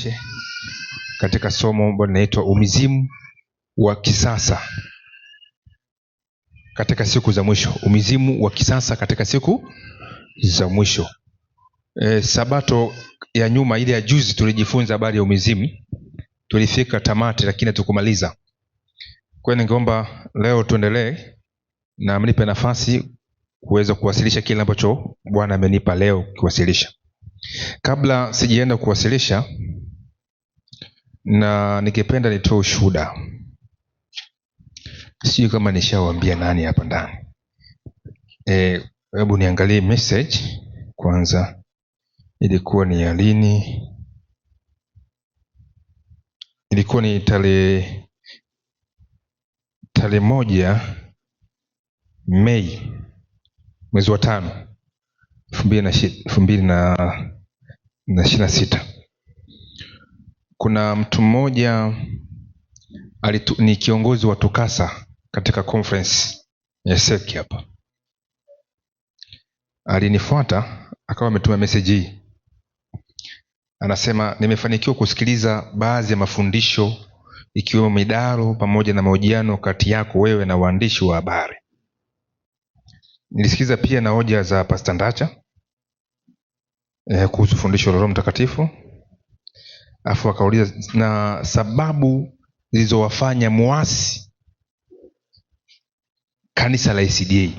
niwasilishe katika somo ambalo linaitwa umizimu wa kisasa katika siku za mwisho. Umizimu wa kisasa katika siku za mwisho. Sabato ya nyuma ile ya juzi tulijifunza habari ya umizimu. Tulifika tamati lakini hatukumaliza. Kwa hiyo ningeomba leo tuendelee na mnipe nafasi kuweza kuwasilisha kile ambacho Bwana amenipa leo kuwasilisha. Kabla sijaenda kuwasilisha, na ningependa nitoe ushuhuda. Sijui kama nishawaambia nani hapa ndani. Hebu niangalie message kwanza. Ilikuwa ni ya lini? Ilikuwa ni tarehe 1 Mei mwezi wa 5 2026. Kuna mtu mmoja ni kiongozi wa TUCASA katika conference ya SEC hapa. Alinifuata akawa ametuma message hii. Anasema, nimefanikiwa kusikiliza baadhi ya mafundisho ikiwemo midaro pamoja na mahojiano kati yako wewe na waandishi wa habari. Nilisikiza pia na hoja za Pastor Ndacha kuhusu fundisho la Roho Mtakatifu. Afu akauliza na sababu zilizowafanya muasi kanisa la ACDA.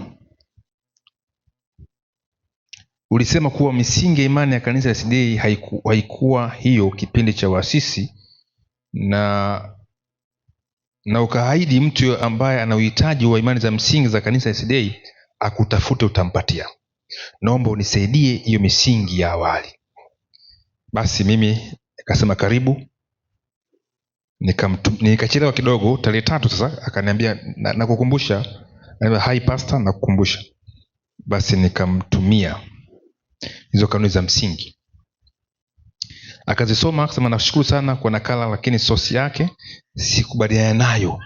Ulisema kuwa misingi ya imani ya kanisa la ACDA haikuwa hiyo kipindi cha waasisi, na ukaahidi mtu ambaye ana uhitaji wa imani za msingi za kanisa la ACDA akutafute, utampatia. Naomba unisaidie hiyo misingi ya awali. Basi mimi nikasema karibu. Nikachelewa kidogo, tarehe 3 sasa akaniambia nakukumbusha. Hi pastor, nakukumbusha. Basi nikamtumia hizo kanuni za msingi. Akazisoma, akasema nashukuru sana kwa nakala, lakini sosi yake sikubaliana nayo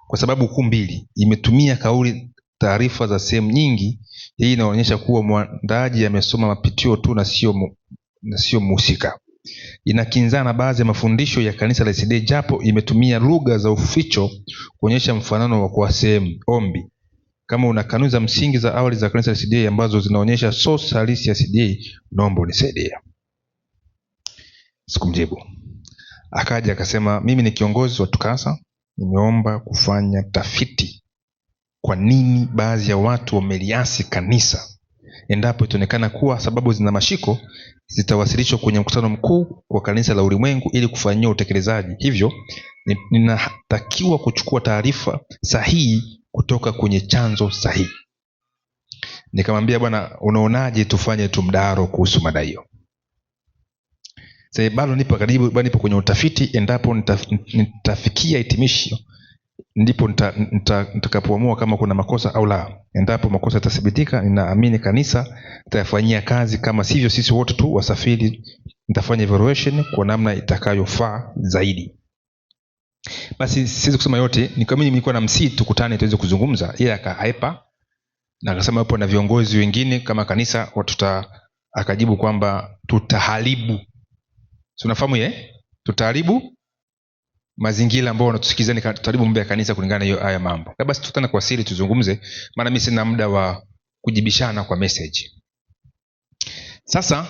kwa sababu kuu mbili. Imetumia kauli taarifa za sehemu nyingi. Hii inaonyesha kuwa mwandaji amesoma mapitio tu na sio mhusika. Inakinzana baadhi ya mafundisho ya kanisa la ACDA, japo imetumia lugha za uficho kuonyesha mfanano wa kwa sehemu. Ombi, kama una kanuni za msingi za awali za kanisa la ACDA ambazo zinaonyesha source halisi ya ACDA, naomba unisaidie. Sikumjibu. Akaja akasema, mimi ni kiongozi wa TUCASA, nimeomba kufanya tafiti kwa nini baadhi ya watu wameliasi kanisa. Endapo itaonekana kuwa sababu zina mashiko, zitawasilishwa kwenye mkutano mkuu wa kanisa la ulimwengu ili kufanyia utekelezaji. Hivyo ninatakiwa kuchukua taarifa sahihi kutoka kwenye chanzo sahihi. Nikamwambia, bwana, unaonaje tufanye tumdaro kuhusu mada hiyo? Sasa bado nipo karibu, bado nipo kwenye utafiti. Endapo nitafikia hitimisho, ndipo nitakapoamua kama kuna makosa au la. Endapo makosa yatathibitika, ninaamini kanisa litafanyia kazi. Kama sivyo, sisi wote tu wasafiri nitafanya evaluation kwa namna itakayofaa zaidi. Basi siwezi kusema yote, nikamini nilikuwa na msii tukutane tuweze kuzungumza, ila akaepa na akasema hapo na viongozi wengine kama kanisa akajibu kwamba tutaharibu. Si unafahamu tutaharibu mazingira ambao wanatusikizani, tutaharibu mambo ya kanisa kulingana na hiyo haya mambo. Basi tukutane kwa siri tuzungumze, maana mimi sina muda wa kujibishana kwa message. Sasa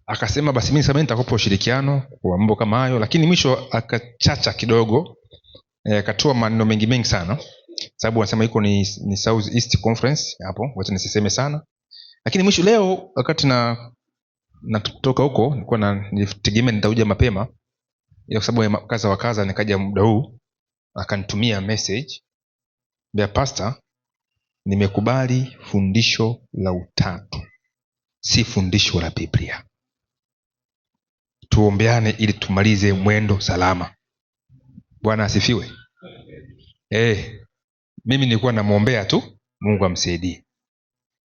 akasema basi mimi nitakupa ushirikiano kwa mambo kama hayo, lakini mwisho akachacha kidogo, akatoa maneno mengi sana, sababu anasema iko ni South East Conference hapo, wacha nisiseme sana. Lakini mwisho leo wakati natoka huko, nilikuwa nitegemea nitakuja mapema, kwa sababu ya kaza nikaja muda huu. Akanitumia message, "Bea pastor, nimekubali fundisho la utatu, si fundisho la Biblia. Tuombeane ili tumalize mwendo salama." Bwana asifiwe. Mimi nilikuwa namuombea tu Mungu amsaidie.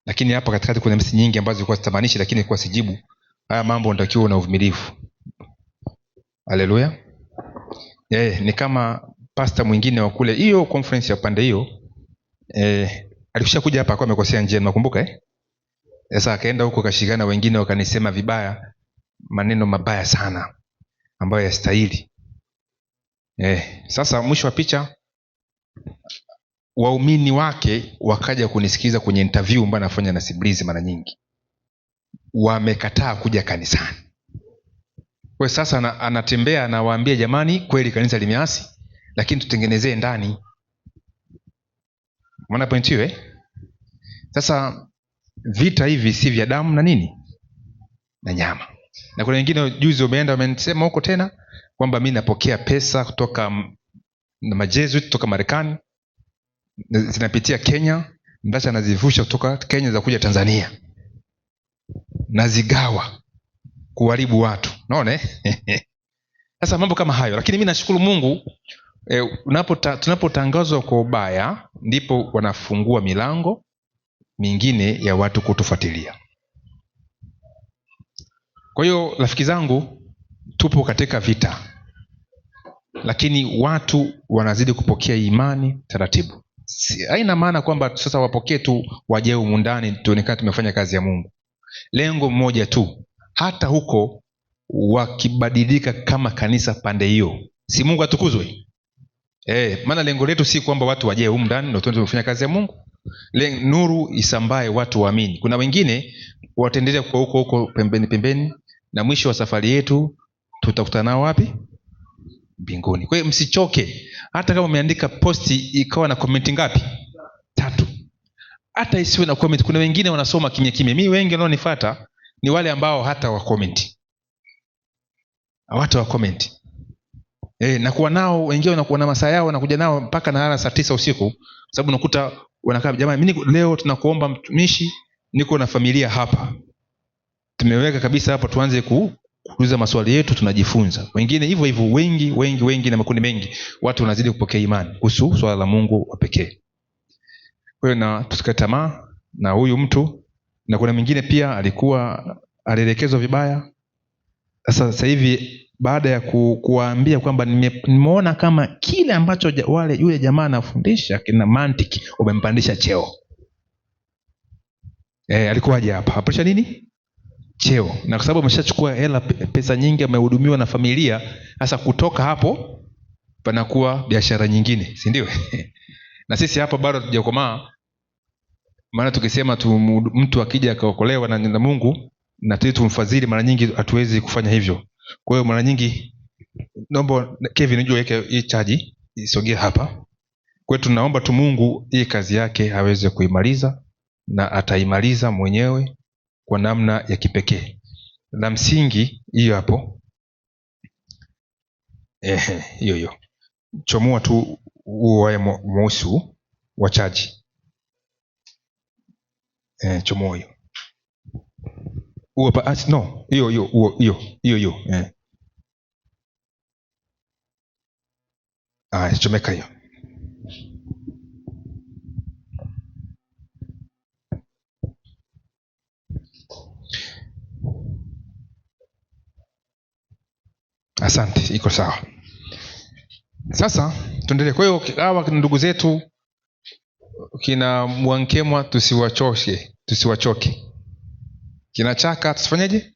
Lakini hapa katikati kuna message nyingi ambazo zilikuwa zitamanishi, lakini kwa sijibu. Haya mambo natakiwa na uvumilivu. Haleluya. Ni kama pastor mwingine wa kule hiyo conference ya pande hiyo, alishakuja hapa akawa amekosea njia, nakumbuka Sasa akaenda huko kashikana, wengine wakanisema vibaya, maneno mabaya sana ambayo yastahili. Sasa mwisho wa picha, waumini wake wakaja kunisikiza kwenye interview ambayo nafanya na Siblizi mara nyingi, wamekataa kuja kanisani. Kwa sasa anatembea anawaambia, jamani, kweli kanisa limeasi, lakini tutengenezee ndani. Maana point hiyo Sasa vita hivi si vya damu na nini na nyama. Na kuna wengine juzi wameenda wamesema huko tena kwamba mimi napokea pesa kutoka na majesuit kutoka Marekani, zinapitia Kenya, ndacha nazivusha kutoka Kenya za kuja Tanzania, nazigawa kuharibu watu. Unaona Sasa mambo kama hayo, lakini mimi nashukuru Mungu tunapotangazwa kwa ubaya ndipo wanafungua milango mingine ya watu kutufuatilia. Kwa hiyo rafiki zangu, tupo katika vita, lakini watu wanazidi kupokea imani taratibu. Haina maana kwamba sasa wapokee tu waje humu ndani tuonekane tumefanya kazi ya Mungu. Lengo mmoja tu, hata huko wakibadilika kama kanisa pande hiyo, si Mungu atukuzwe? Maana lengo letu si kwamba watu waje humu ndani ndio tumefanya kazi ya Mungu. Nuru isambae, watu waamini. Kuna wengine wataendelea kwa huko pembeni, na mwisho wa safari yetu tutakutana nao wapi? Mbinguni. Kwa hiyo msichoke, hata kama umeandika posti ikawa na comment ngapi? 3, hata isiwe na comment. Kuna wengine wanasoma kimya kimya. Mimi wengi wanaonifuata ni wale ambao hata wa comment, na kuwa nao wengine wanakuwa na masaa yao, wanakuja nao mpaka na saa 9 usiku, sababu unakuta wanakaa, jamani, mimi leo tunakuomba mtumishi, niko na familia hapa, tumeweka kabisa hapa, tuanze kuuliza maswali yetu, tunajifunza. Wengine hivyo hivyo, wengi na makundi mengi, watu wanazidi kupokea imani kuhusu swala la Mungu wa pekee. Kwa hiyo na tusikate tamaa na huyu mtu, na kuna mwingine pia alielekezwa vibaya. Sasa hivi baada ya kuwaambia kwamba nimeona kama kile ambacho yule jamaa anafundisha kina mantiki, umempandisha cheo. Alikuwaje hapa? Hapandisha nini? Cheo. Na kwa sababu ameshachukua hela, pesa nyingi, amehudumiwa na familia, sasa kutoka hapo panakuwa biashara nyingine, si ndio? Na sisi hapa bado hatujakomaa, maana tukisema mtu akija akaokolewa na Mungu na tumfadhili, mara nyingi hatuwezi kufanya hivyo. Kwa hiyo mara nyingi, naomba Kevin unajua weke hii chaji isogee hapa. Kwa hiyo tunaomba tu Mungu hii kazi yake aweze kuimaliza, na ataimaliza mwenyewe kwa namna ya kipekee. Na msingi hiyo hapo, hiyo chomoa tu huo waya mweusi wa chaji, chomoa hiyo huo pa no, hiyo chomeka hiyo. Asante, iko sawa. Sasa tuendelee. Kwa hiyo hawa ndugu zetu kina Mwankemwa tusiwachoke. Kina Chaka tusifanyeje?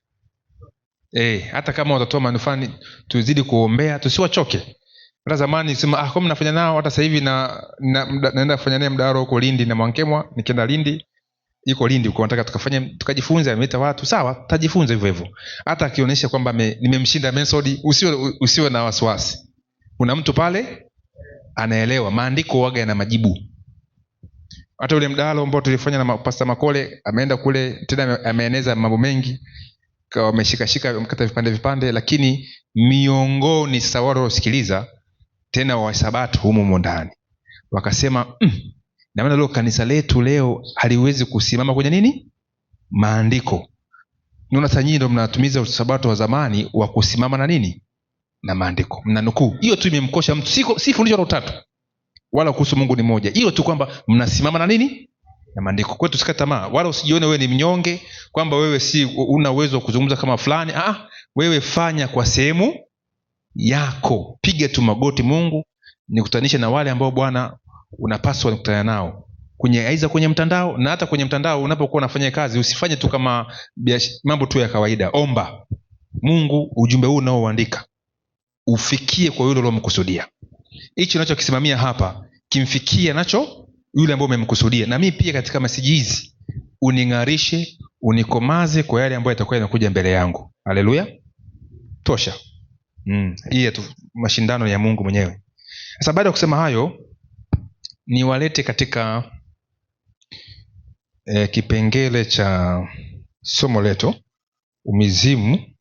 Hata kama watatoa manufaa, tuzidi kuombea, tusiwachoke. Hata zamani sema kama nafanya nao, hata sasa hivi naenda kufanya naye mdahalo huko Lindi na Mwankemwa, nikienda Lindi, iko Lindi huko, nataka tukajifunze, ameleta watu, sawa, tajifunza hivyo hivyo. Hata akionyesha kwamba nimemshinda Mensodi, usiwe na wasiwasi. Kuna mtu pale anaelewa maandiko, waga yana majibu. Hata ule mdahalo ambao tulifanya na Pastor Makole, ameenda kule tena, ameeneza mambo mengi, kwa ameshikashika, mkata vipande, lakini miongoni sasa wale wasikiliza tena wa Sabato humo ndani wakasema na maana leo kanisa letu leo haliwezi kusimama kwenye nini? Maandiko. Naona sasa nyinyi ndio mnatumiza Sabato wa zamani wa kusimama na nini? Na maandiko. Mnanukuu. Hiyo tu imemkosha mtu. Si fundisho la Utatu wala kuhusu Mungu ni moja. Hiyo tu kwamba mnasimama na nini? Na maandiko. Kwa hiyo tusikate tamaa, wala usijione wewe ni mnyonge, kwamba wewe si una uwezo wa kuzungumza kama fulani. Wewe fanya kwa sehemu yako. Piga tu magoti, Mungu nikutanishe na wale ambao Bwana unapaswa nikutana nao kwenye mtandao. Na hata kwenye mtandao unapokuwa unafanya kazi, usifanye tu kama mambo tu ya kawaida. Omba, Mungu ujumbe huu unaoandika ufikie kwa yule uliomkusudia. Hichi unachokisimamia hapa kimfikie nacho yule ambaye umemkusudia. Na mimi pia katika meseji hizi uning'arishe, unikomaze kwa yale ambayo yatakuwa yanakuja mbele yangu. Haleluya. Tosha. Hii tu mashindano ya Mungu mwenyewe. Sasa baada ya kusema hayo, niwalete katika kipengele cha somo letu, umizimu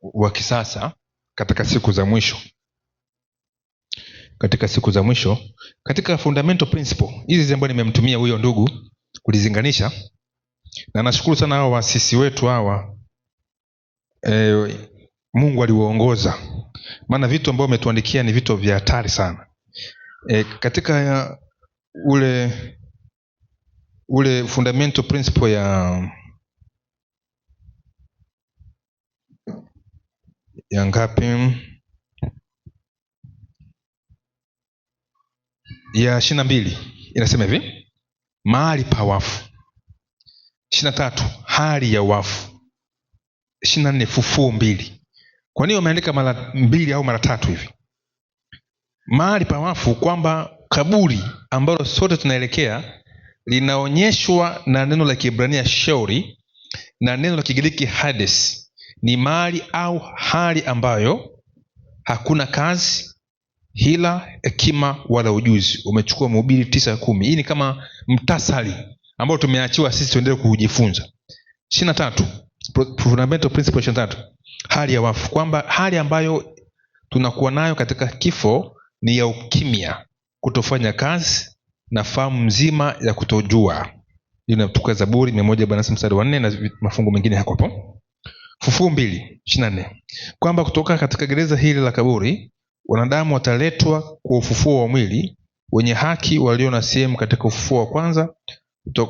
wa kisasa katika siku za mwisho. Katika siku za mwisho, katika fundamental principle hizi ambazo nimemtumia huyo ndugu kulizinganisha, na nashukuru sana hao waasisi wetu hawa, Mungu aliwaongoza, maana vitu ambavyo umetuandikia ni vitu vya hatari sana. Katika ule fundamental principle ya ngapi, ya 22 inasema hivi, mahali pa wafu. 23 hali ya wafu. 24 fufuo mbili. Kwa nini wameandika mara 2 au mara 3 hivi? Mahali pa wafu, kwamba kaburi ambalo sote tunaelekea linaonyeshwa na neno la Kiebrania Sheol na neno la Kigiriki Hades. Ni mahali au hali ambayo hakuna kazi, hila, hekima wala ujuzi. Umechukua Mhubiri 9:10. Hii ni kama mtasari ambao tumeachiwa sisi tuendelee kujifunza. 23 fundamental principle 23 hali ya wafu, kwamba hali ambayo tunakuwa nayo katika kifo ni ya ukimya, kutofanya kazi na fahamu mzima ya kutojua. Hii inatoka Zaburi 146 mstari wa 4 na mafungu mengine hapo. Fufuo 2:24 kwamba kutoka katika gereza hili la kaburi wanadamu wataletwa kwa ufufuo wa mwili. Wenye haki walio na sehemu katika ufufuo wa kwanza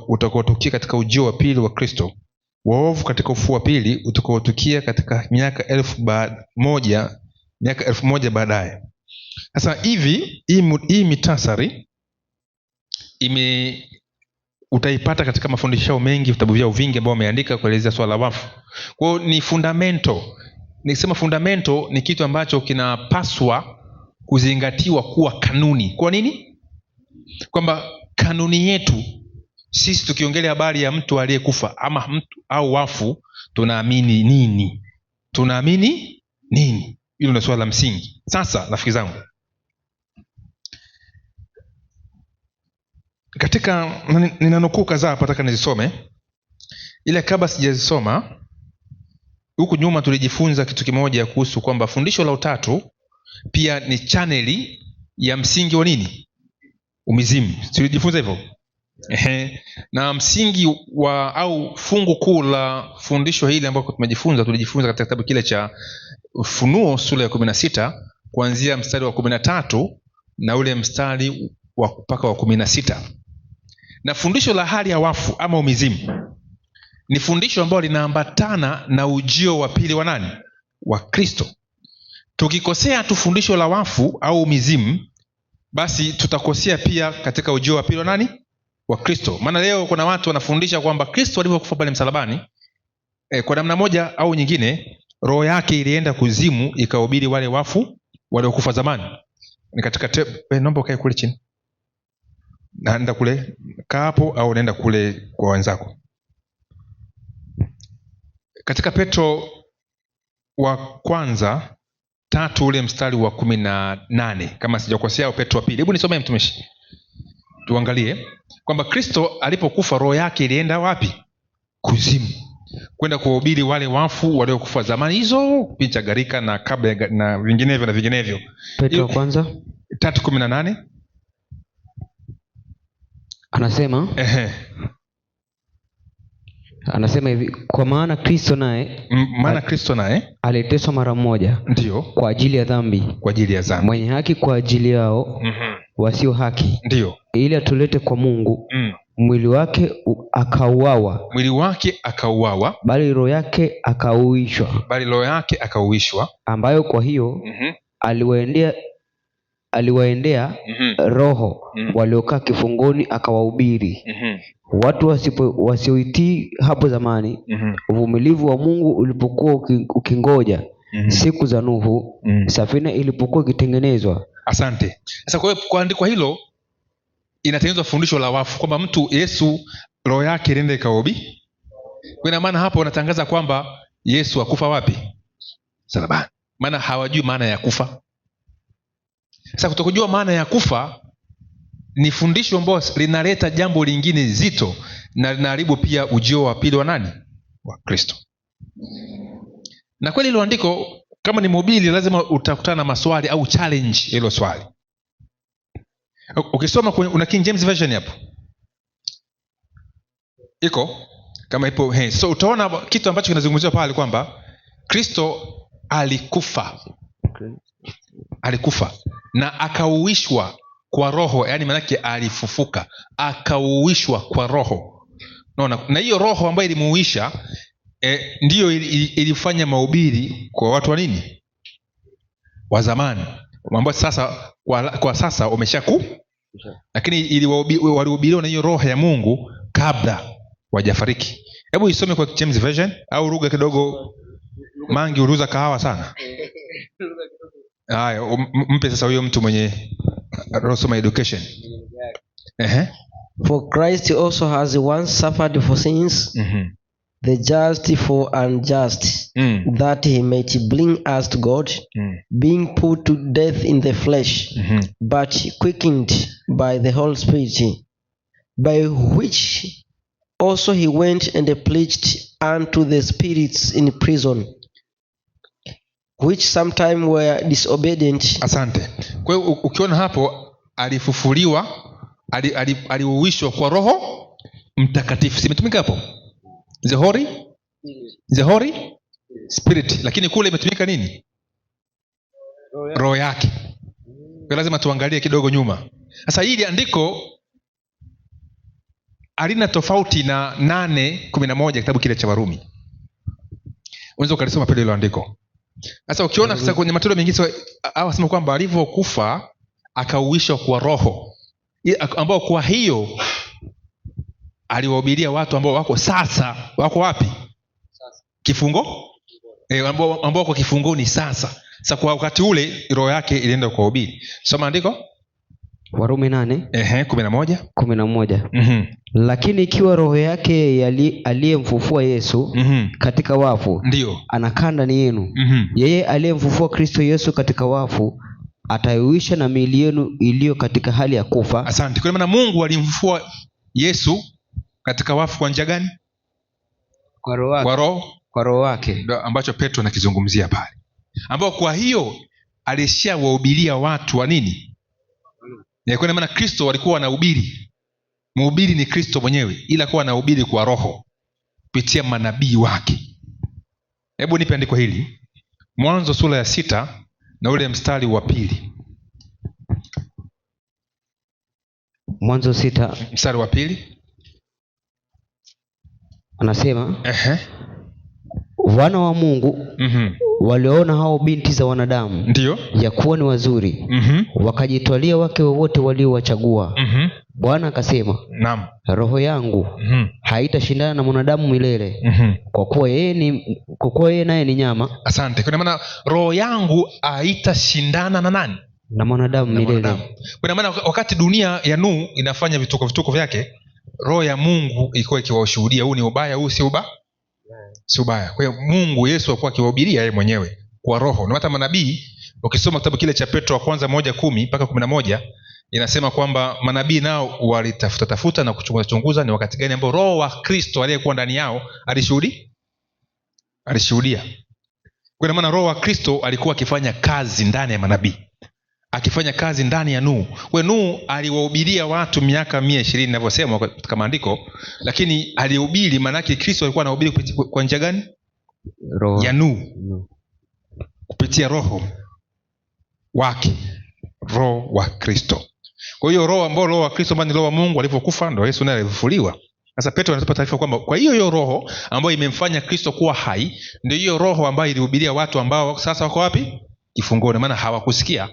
utakaotukia katika ujio wa pili wa Kristo. Waovu katika ufufuo wa pili utakaotukia katika miaka 1000 baadaye. Sasa hivi hii mitasari utaipata katika mafundisho mengi, vitabu vyao vingi ambao wameandika kuelezea swala la wafu. Kwa hiyo ni fundamental. Nikisema fundamental ni kitu ambacho kinapaswa kuzingatiwa kuwa kanuni. Kwa nini? Kwamba kanuni yetu sisi tukiongelea habari ya mtu aliyekufa ama mtu au wafu, tunaamini nini? Tunaamini nini? Hilo ni swala la msingi. Sasa rafiki zangu, katika ninanukuu kadhaa hapa, nataka nizisome, ila kabla sijazisoma, huku nyuma tulijifunza kitu kimoja kuhusu kwamba fundisho la utatu pia ni chaneli ya msingi wa nini? Umizimu. Tulijifunza hivyo. Na msingi wa au fungu kuu la fundisho hili ambalo tulijifunza katika kitabu kile cha Ufunuo sura ya 16 kuanzia mstari wa 13 na ule mstari wa mpaka wa 16. Na fundisho la hali ya wafu ama umizimu ni fundisho ambalo linaambatana na ujio wa pili wa nani? Wa Kristo. Tukikosea tu fundisho la wafu au umizimu, basi tutakosea pia katika ujio wa pili wa nani? Wa Kristo. Maana leo kuna watu wanafundisha kwamba Kristo alivyokufa pale msalabani, kwa namna moja au nyingine, roho yake ilienda kuzimu ikahubiri wale wafu waliokufa zamani. Ni katika naomba ukae kule chini. Naenda kule, kaa hapo au naenda kule kwa wenzako. Katika Petro wa kwanza 3 ule mstari wa 18 kama sijakosea, au Petro wa pili. Hebu nisomee mtumishi. Tuangalie kwamba Kristo alipokufa roho yake ilienda wapi? Kuzimu, kwenda kuhubiri wale wafu waliokufa zamani, hizo picha garika na kabla na vinginevyo. Petro wa kwanza 3:18 anasema hivi, kwa maana Kristo naye aliteswa mara moja, ndio, kwa ajili ya dhambi, mwenye haki kwa ajili yao wasio haki, ndio, ili atulete kwa Mungu. Mwili wake akauawa, bali roho yake akauishwa, ambayo kwa hiyo aliwaendea roho waliokaa kifungoni akawahubiri watu wasioitii hapo zamani uvumilivu wa Mungu ulipokuwa ukingoja siku za Nuhu safina ilipokuwa ikitengenezwa. Asante. Sasa kwa andiko hilo inatengenezwa fundisho la wafu kwamba mtu Yesu roho yake ilienda ikahubiri. Kwa ina maana hapo wanatangaza kwamba Yesu akufa wapi? Msalabani. Maana hawajui maana ya kufa. Sasa kutokujua maana ya kufa ni fundisho ambalo linaleta jambo lingine zito na linaharibu pia ujio wa pili wa nani? Wa Kristo. Na kweli hilo andiko kama ni mhubiri lazima utakutana na maswali au challenge hilo swali. Ukisoma una King James version hapo. Iko kama ipo so utaona kitu ambacho kinazungumziwa pale kwamba Kristo alikufa. Alikufa na akauishwa kwa roho, yani manake alifufuka, akauishwa kwa roho. Unaona? Na hiyo roho ambayo ilimuisha ndiyo ilifanya mahubiri kwa watu wa nini? Wa zamani. Ambao sasa kwa sasa wameshaku. Lakini walihubiriwa na hiyo roho ya Mungu kabla wajafariki. Hebu isome kwa James version au lugha kidogo mangi uruza kahawa sana. Haya, mpe sasa huyo mtu mwenye Rosoma education. For Christ also has once suffered for sins, the just for unjust, that he might bring us to God, being put to death in the flesh, but quickened by the Holy Spirit, by which also he went and preached unto the spirits in prison, which sometime were disobedient. Asante. Kwa hiyo ukiona hapo alifufuliwa, aliuishwa kwa Roho Mtakatifu. Simetumika hapo? The Holy Spirit. Lakini kule imetumika nini? Roho yake. Kwa lazima tuangalie kidogo nyuma. Sasa hili andiko halina tofauti na 8:11 kitabu kile cha Warumi. Unaweza ukalisoma pale ile andiko. Sasa ukiona sasa kwenye matendo mengine awasema kwamba alivyokufa akauishwa kwa roho, ambao kwa hiyo aliwahubiria watu ambao wako sasa wako wapi? Kifungo? Ambao kwa kifungoni sasa. Sasa kwa wakati ule roho yake ilienda kuhubiri. Soma andiko. Warumi 8:11. Lakini ikiwa roho yake aliyemfufua Yesu katika wafu ndio anakaa ndani yenu, yeye aliyemfufua Kristo Yesu katika wafu ataiuisha na miili yenu iliyo katika hali ya kufa. Asante. Kwa maana Mungu alimfufua Yesu katika wafu kwa njia gani? Kwa roho wake. Ambacho Petro anakizungumzia pale. Ambao kwa hiyo alishawahubiria watu wa nini? Kwa maana Kristo walikuwa wanahubiri. Mhubiri ni Kristo mwenyewe, ila kuwa anahubiri kwa roho kupitia manabii wake. Hebu nipe andiko hili. Mwanzo sura ya 6 na ule mstari wa 2. Mwanzo 6 mstari wa 2. Anasema wana wa Mungu waliona hao binti za wanadamu ndio ya kuwa ni wazuri, wakajitwalia wake wowote waliowachagua. Bwana akasema, naam, roho yangu haitashindana na mwanadamu milele, kwa kuwa yeye naye ni nyama. Asante. Kwa maana roho yangu haitashindana na nani? Na mwanadamu milele. Kwa maana wakati dunia ya Nuhu inafanya vituko vyake, roho ya Mungu ilikuwa ikiwashuhudia huu ni ubaya, huu si ubaya. Si ubaya. Kwa hiyo Mungu Yesu alikuwa akiwahubiria yeye mwenyewe kwa roho. Na hata manabii ukisoma kitabu kile cha Petro wa kwanza 1:10 mpaka 11 inasema kwamba manabii nao walitafuta na kuchunguza ni wakati gani ambao roho wa Kristo aliyekuwa ndani yao alishuhudia. Kwa maana roho wa Kristo alikuwa akifanya kazi ndani ya manabii, akifanya kazi ndani ya Nuhu. Kwa Nuhu aliwahubiria watu miaka 120 ninavyosema katika maandiko, lakini alihubiri maana yake Kristo alikuwa anahubiri kwa njia gani? Roho ya Nuhu. Kupitia roho wake, roho wa Kristo. Kwa hiyo roho wa Kristo ambaye ni roho wa Mungu alivyokufa ndio Yesu naye alifufuliwa. Sasa Petro anatupa taarifa kwamba kwa hiyo roho ambayo imemfanya Kristo kuwa hai ndio hiyo roho ambayo ilihubiria watu ambao sasa wako wapi? Kifungoni, maana hawakusikia.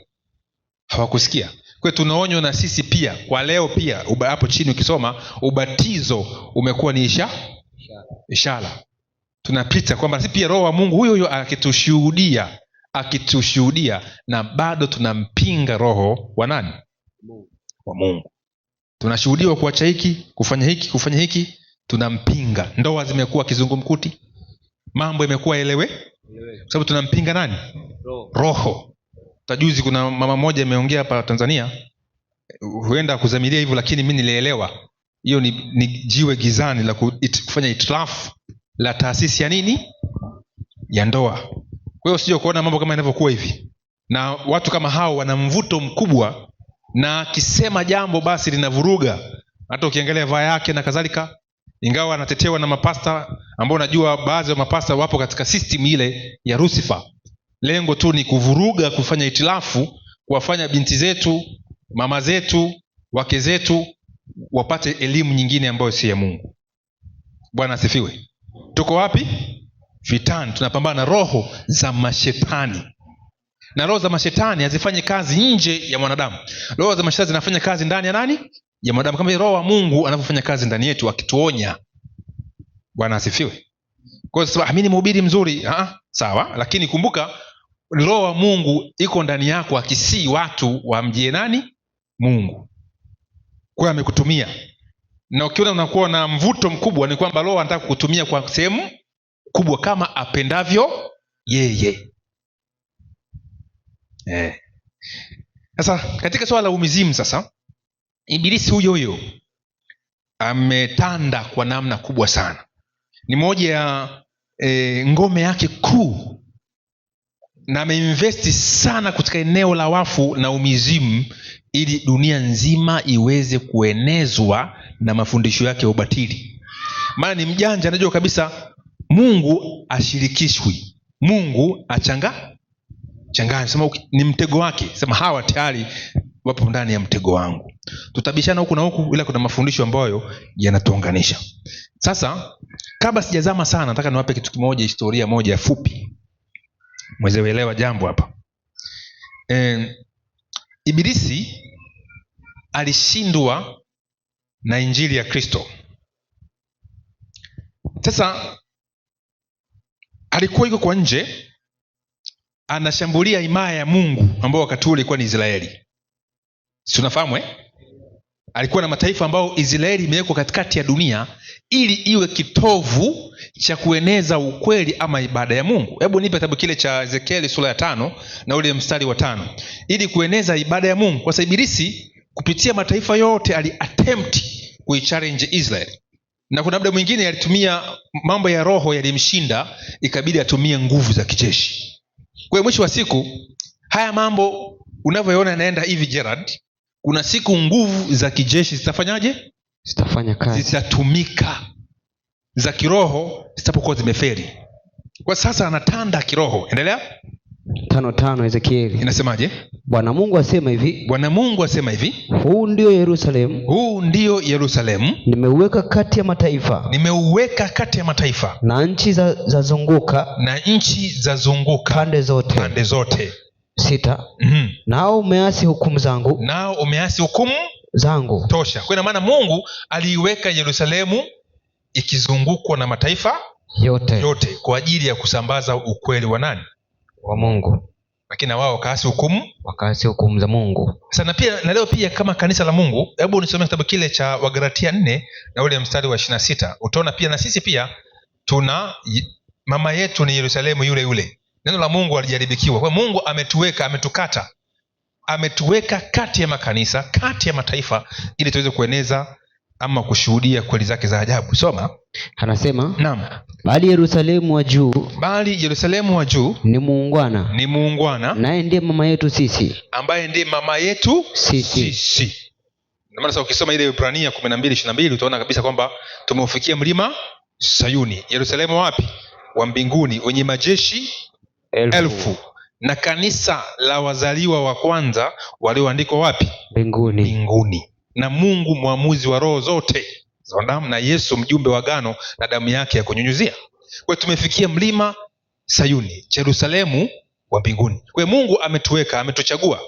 hawakusikia. Kwa tunaonywa na sisi pia kwa leo pia. Hapo chini ukisoma, ubatizo umekuwa ni ishara. Tunapita kwamba sisi pia Roho wa Mungu huyo akitushuhudia, na bado tunampinga Roho wa nani? Wa Mungu. Tunashuhudiwa kuacha hiki, kufanya hiki, tunampinga. Ndoa zimekuwa kizungumkuti, mambo yamekuwa elewe, sababu tunampinga nani? Roho. Tajuzi kuna mama moja ameongea hapa Tanzania, huenda kuzamilia hivyo, lakini mimi nilielewa hiyo ni jiwe gizani la kufanya itilaf la taasisi ya nini? Ya ndoa. Kwa hiyo sio kuona mambo kama yanavyokuwa hivi, na watu kama hao wana mvuto mkubwa, na akisema jambo basi linavuruga. Hata ukiangalia vaa yake na kadhalika, ingawa anatetewa na mapasta ambao najua baadhi ya mapasta wapo katika system ile ya Lucifer. Lengo tu ni kuvuruga, kufanya itilafu, kuwafanya binti zetu, mama zetu, wake zetu wapate elimu nyingine ambayo si ya Mungu. Bwana asifiwe. Tuko wapi? Vitani. Tunapambana na roho za mashetani, na roho za mashetani hazifanyi kazi nje ya mwanadamu. Roho za mashetani zinafanya kazi ndani ya nani? Ya mwanadamu, kama Roho wa Mungu anavyofanya kazi ndani yetu akituonya. Bwana asifiwe. Kwa hiyo mimi ni mhubiri mzuri, sawa, lakini kumbuka Roho wa Mungu iko ndani yako akisii watu wamjie nani? Mungu. Kwa hiyo amekutumia, na ukiona unakuwa na mvuto mkubwa, ni kwamba Roho anataka kukutumia kwa sehemu kubwa kama apendavyo yeye. Sasa katika swala la umizimu, sasa Ibilisi huyo ametanda kwa namna kubwa sana. Ni moja ya ngome yake kuu, na ameinvesti sana katika eneo la wafu na umizimu, ili dunia nzima iweze kuenezwa na mafundisho yake ya ubatili. Maana ni mjanja, anajua kabisa Mungu ashirikishwi, Mungu changanya. Sema ni mtego wake, sema hawa tayari wapo ndani ya mtego wangu. Tutabishana huku na huku, ila kuna mafundisho ambayo yanatuunganisha. Sasa kabla sijazama sana, nataka niwape kitu kimoja, historia moja fupi mweze kuelewa jambo hapa. Ibilisi alishindwa na injili ya Kristo. Sasa alikuwa yuko kwa nje, anashambulia himaya ya Mungu ambao wakati ule ilikuwa ni Israeli. Si unafahamu alikuwa na mataifa ambao Israeli imewekwa katikati ya dunia ili iwe kitovu cha kueneza ukweli ama ibada ya Mungu. Hebu nipe kitabu kile cha Ezekieli sura ya 5 na ule mstari wa 5. Ili kueneza ibada ya Mungu, kwa sababu Ibilisi kupitia mataifa yote aliattempt kuichallenge Israeli, na kuna muda mwingine alitumia mambo ya roho yalimshinda, ikabidi atumie nguvu za kijeshi. Kwa mwisho wa siku haya mambo unavyoona yanaenda hivi Gerard, kuna siku nguvu za kijeshi zitafanyaje? Zitafanya kazi, zitatumika. Za kiroho zitapokuwa zimeferi. Kwa sasa anatanda kiroho. Endelea. 5:5 Ezekieli inasemaje? Bwana Mungu asema hivi, huu ndio Yerusalemu, nimeuweka kati ya mataifa, na nchi za zunguka pande zote. 6. Nao umeasi hukumu zangu. Tosha. Kwa maana Mungu aliiweka Yerusalemu ikizungukwa na mataifa yote kwa ajili ya kusambaza ukweli wa nani? Wa Mungu. Lakini wao wakaasi hukumu za Mungu. Sana pia na leo pia kama kanisa la Mungu, hebu nisome kitabu kile cha Wagalatia 4 na ule mstari wa 26. Utaona pia na sisi pia tuna mama yetu ni Yerusalemu yule. Neno la Mungu alijaribikiwa. Kwa Mungu ametuweka kati ya makanisa, kati ya mataifa, ili tuweze kueneza ama kushuhudia kweli zake za ajabu. Soma. Anasema, naam, bali Yerusalemu wa juu ni muungwana, naye ndiye mama yetu sisi, ambaye ndiye mama yetu sisi. Na maana sasa ukisoma ile Ibrania 12:22 utaona kabisa kwamba tumeufikia mlima Sayuni. Yerusalemu wapi? Wa mbinguni, wenye majeshi elfu. Na kanisa la wazaliwa wa kwanza walioandikwa wapi? Mbinguni. Na Mungu mwamuzi wa roho zote za wanadamu, na Yesu mjumbe wa agano na damu yake ya kunyunyuzia. Kwa hiyo tumefikia mlima Sayuni, Yerusalemu wa mbinguni. Kwa hiyo Mungu ametuweka, ametuchagua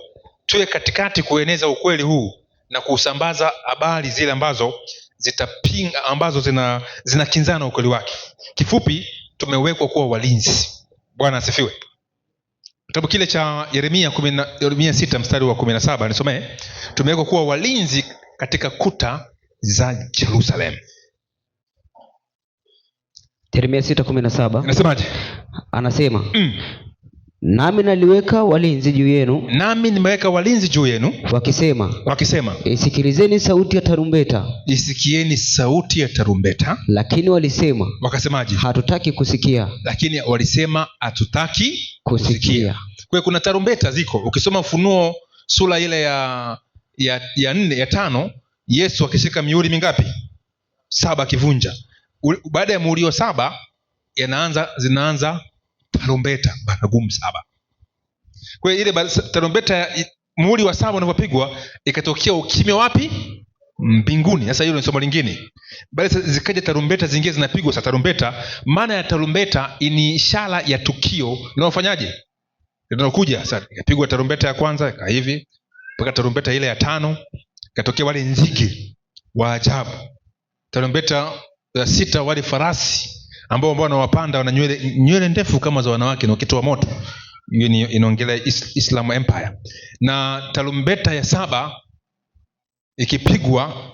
tuwe katikati kueneza ukweli huu na kusambaza habari zile ambazo zitapinga, ambazo zinakinzana ukweli wake. Kifupi, tumewekwa kuwa walinzi. Bwana asifiwe. Kitabu kile cha Yeremia 6 mstari wa 17 nisomee. Tumewekwa kuwa walinzi katika kuta za Jerusalem. Yeremia 6:17 inasemaje? Anasema nami naliweka walinzi juu yenu, nami nimeweka walinzi juu yenu, wakisema isikilizeni sauti ya tarumbeta, isikieni sauti ya tarumbeta. Lakini walisema, wakasemaje? Hatutaki kusikia. Lakini walisema hatutaki kusikia. Kwa kuna tarumbeta ziko. Ukisoma Ufunuo sura ile ya 4 ya 5, Yesu akishika mihuri mingapi? 7 akivunja. Baada ya muhuri wa 7 zinaanza tarumbeta baragumu 7. Kwa hiyo ile tarumbeta muhuri wa 7 unapopigwa ikatokea ukimya wapi? Mbinguni. Sasa hilo ni somo lingine. Bali zikaja tarumbeta zingine zinapigwa. Sasa tarumbeta, maana ya tarumbeta ni ishara ya tukio linalofanyaje? Linalokuja. Sasa ikapigwa tarumbeta ya kwanza ika hivi, mpaka tarumbeta ile ya 5 ikatokea wale nzige wa ajabu. Tarumbeta ya 6 wale farasi ambao wanawapanda wana nywele ndefu kama za wanawake na wakitoa moto. Hiyo ni inaongelea Islam Empire. Na tarumbeta ya 7 ikipigwa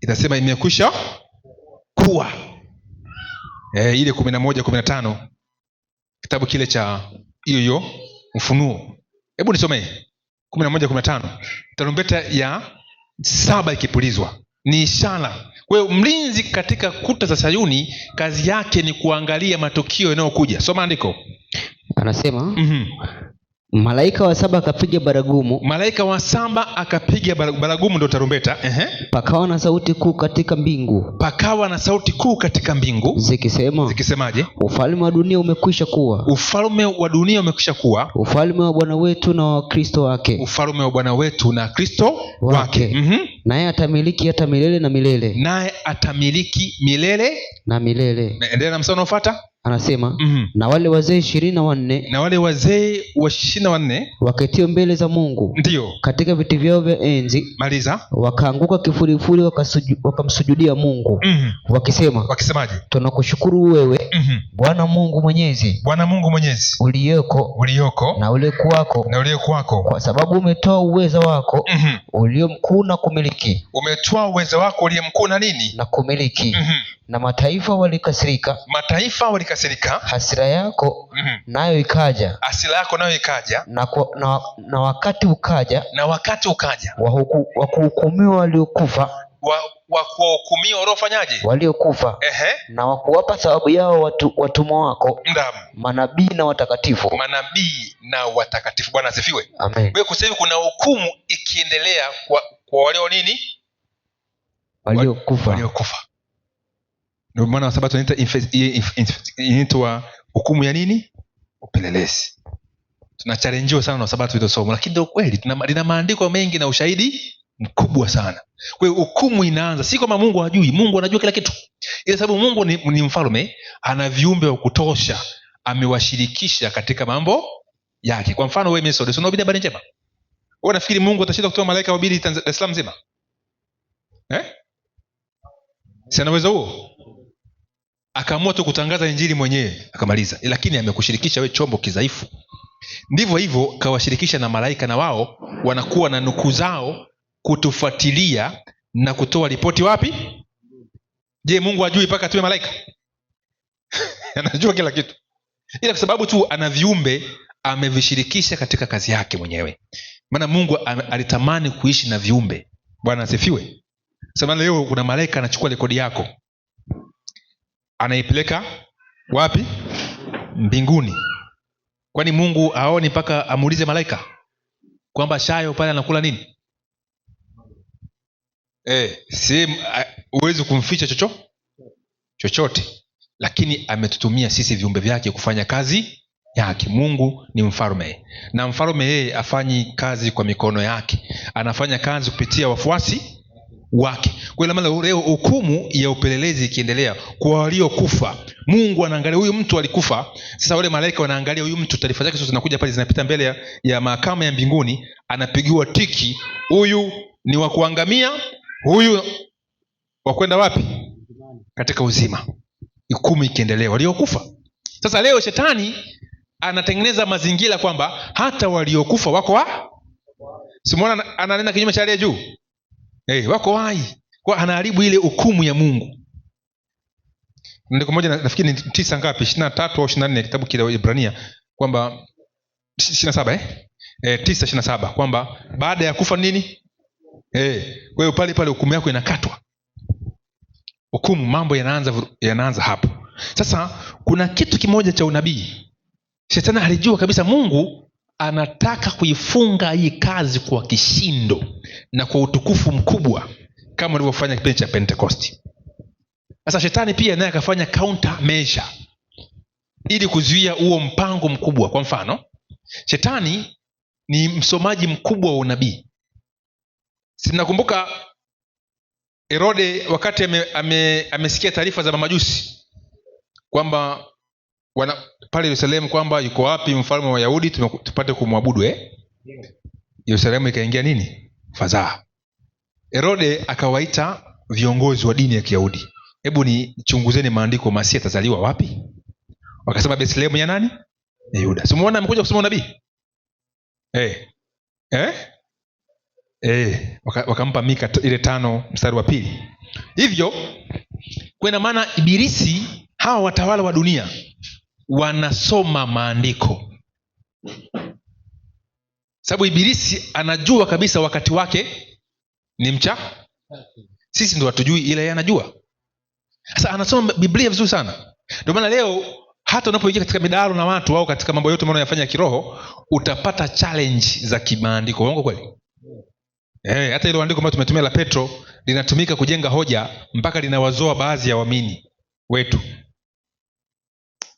itasema imekwisha kuwa. Ile 11:15 kitabu kile cha hiyo Ufunuo. Hebu nisomee 11:15. Tarumbeta ya 7 ikipulizwa ni ishara. Kwa hiyo mlinzi katika kuta za Sayuni kazi yake ni kuangalia matukio yanayokuja. Soma andiko. Anasema malaika wa 7 akapiga baragumu. Malaika wa 7 akapiga baragumu, ndio tarumbeta. Pakawa na sauti kuu katika mbingu. Pakawa na sauti kuu katika mbingu zikisemaje? Ufalme wa dunia umekwisha kuwa. Ufalme wa dunia umekwisha kuwa. Ufalme wa Bwana wetu na wa Kristo wake. Ufalme wa Bwana wetu na Kristo wake. Naye atamiliki hata milele na milele. Naye atamiliki milele na milele. Endelea na mstari unaofuata. Anasema na wale wazee 24, na wale wazee wa 24 waketio mbele za Mungu, ndio katika viti vyao vya enzi, maliza, wakaanguka kifurifuri wakamsujudia Mungu, wakisemaje? Tunakushukuru wewe Bwana Mungu Mwenyezi, uliyoko na uliyekuwako, kwa sababu umetoa uweza wako ulio mkuu na kumiliki. Umetoa uweza wako ulio mkuu na nini? Na kumiliki. Na mataifa walikasirika. Hasira yako nayo ikaja. Na wakati ukaja. Wa kuhukumiwa waliokufa. Wa kuhukumiwa waliofanyaje? Waliokufa. Na wa kuwapa thawabu yao watumwa wako. Manabii na watakatifu. Bwana asifiwe. Amen. Kwa sababu kuna hukumu ikiendelea kwa walio nini? Waliokufa. Ndio maana wa Sabato inaitwa hukumu ya nini? Upelelezi. Tunachallenjiwa sana na Sabato hilo somo, lakini ndio kweli lina maandiko mengi na ushahidi mkubwa sana. Kwa hiyo hukumu inaanza, si kama Mungu hajui. Mungu anajua kila kitu. Ila sababu Mungu ni mfalme, ana viumbe wa kutosha, amewashirikisha katika mambo yake. Kwa mfano wewe Mesod, unahubiri habari njema. Wewe unafikiri Mungu atashinda kutoa malaika wahubiri Dar es Salaam nzima? Si anaweza huo? Akaamua tu kutangaza injili mwenyewe akamaliza. Lakini amekushirikisha wewe chombo kidhaifu. Ndivyo hivyo kawashirikisha na malaika, na wao wanakuwa na nukuu zao kutufuatilia na kutoa ripoti wapi? Je, Mungu hajui mpaka tuwe malaika? Anajua kila kitu. Ila kwa sababu tu ana viumbe amevishirikisha katika kazi yake mwenyewe. Maana Mungu alitamani kuishi na viumbe. Bwana asifiwe. Sasa leo kuna malaika anachukua rekodi yako, anaipeleka wapi? Mbinguni. Kwani Mungu haoni mpaka amuulize malaika kwamba Shayo pale anakula nini? Si huwezi kumficha chochote, lakini ametutumia sisi viumbe vyake kufanya kazi yake. Mungu ni mfalme, na mfalme yeye afanyi kazi kwa mikono yake, anafanya kazi kupitia wafuasi wake. Kwa hiyo maana leo hukumu ya upelelezi ikiendelea kwa waliokufa, Mungu anaangalia huyu mtu alikufa. Sasa wale malaika wanaangalia huyu mtu, taarifa zake zote zinakuja pale, zinapita mbele ya mahakama ya mbinguni, anapigiwa tiki, huyu ni wa kuangamia, huyu wa kwenda wapi? Katika uzima. Hukumu ikiendelea waliokufa. Sasa leo shetani anatengeneza mazingira kwamba hata waliokufa wako Simona ananena kinyume cha aliye juu. Wako hai. Kwa anaharibu ile hukumu ya Mungu. Ndiko moja nafikiri ni 9 ngapi? 23 au 24 kitabu kile Ibrania kwamba 27 9:27 kwamba baada ya kufa nini? Kwa hiyo pale hukumu yako inakatwa. Hukumu, mambo yanaanza hapo. Sasa kuna kitu kimoja cha unabii. Shetani alijua kabisa Mungu anataka kuifunga hii kazi kwa kishindo na kwa utukufu mkubwa kama alivyofanya kipindi cha Pentecost. Sasa shetani pia naye akafanya counter measure ili kuzuia huo mpango mkubwa. Kwa mfano, shetani ni msomaji mkubwa wa unabii. Sinakumbuka Herode wakati amesikia taarifa za mamajusi kwamba pale Yerusalemu kwamba yuko wapi mfalme wa Wayahudi tupate kumwabudu. Yerusalemu ikaingia nini? Fadhaa. Herode akawaita viongozi wa dini ya Kiyahudi, hebu nichunguzeni maandiko, Masia atazaliwa wapi? Wakasema Bethlehemu ya nani? Ya Yuda. Simuona amekuja kusoma unabii? Wakampa Mika ile 5:2. Hivyo kwa maana ibilisi, hawa watawala wa dunia wanasoma maandiko, sababu ibilisi anajua kabisa wakati wake ni mcha. Sisi ndo hatujui, ila yeye anajua. Sasa anasoma Biblia vizuri sana. Ndio maana leo hata unapoingia katika midahalo na watu au katika mambo yote unayofanya kiroho, utapata challenge za kimaandiko. Uongo kweli? Hata ile andiko ambalo tumetumia la Petro linatumika kujenga hoja mpaka linawazoa baadhi ya waamini wetu.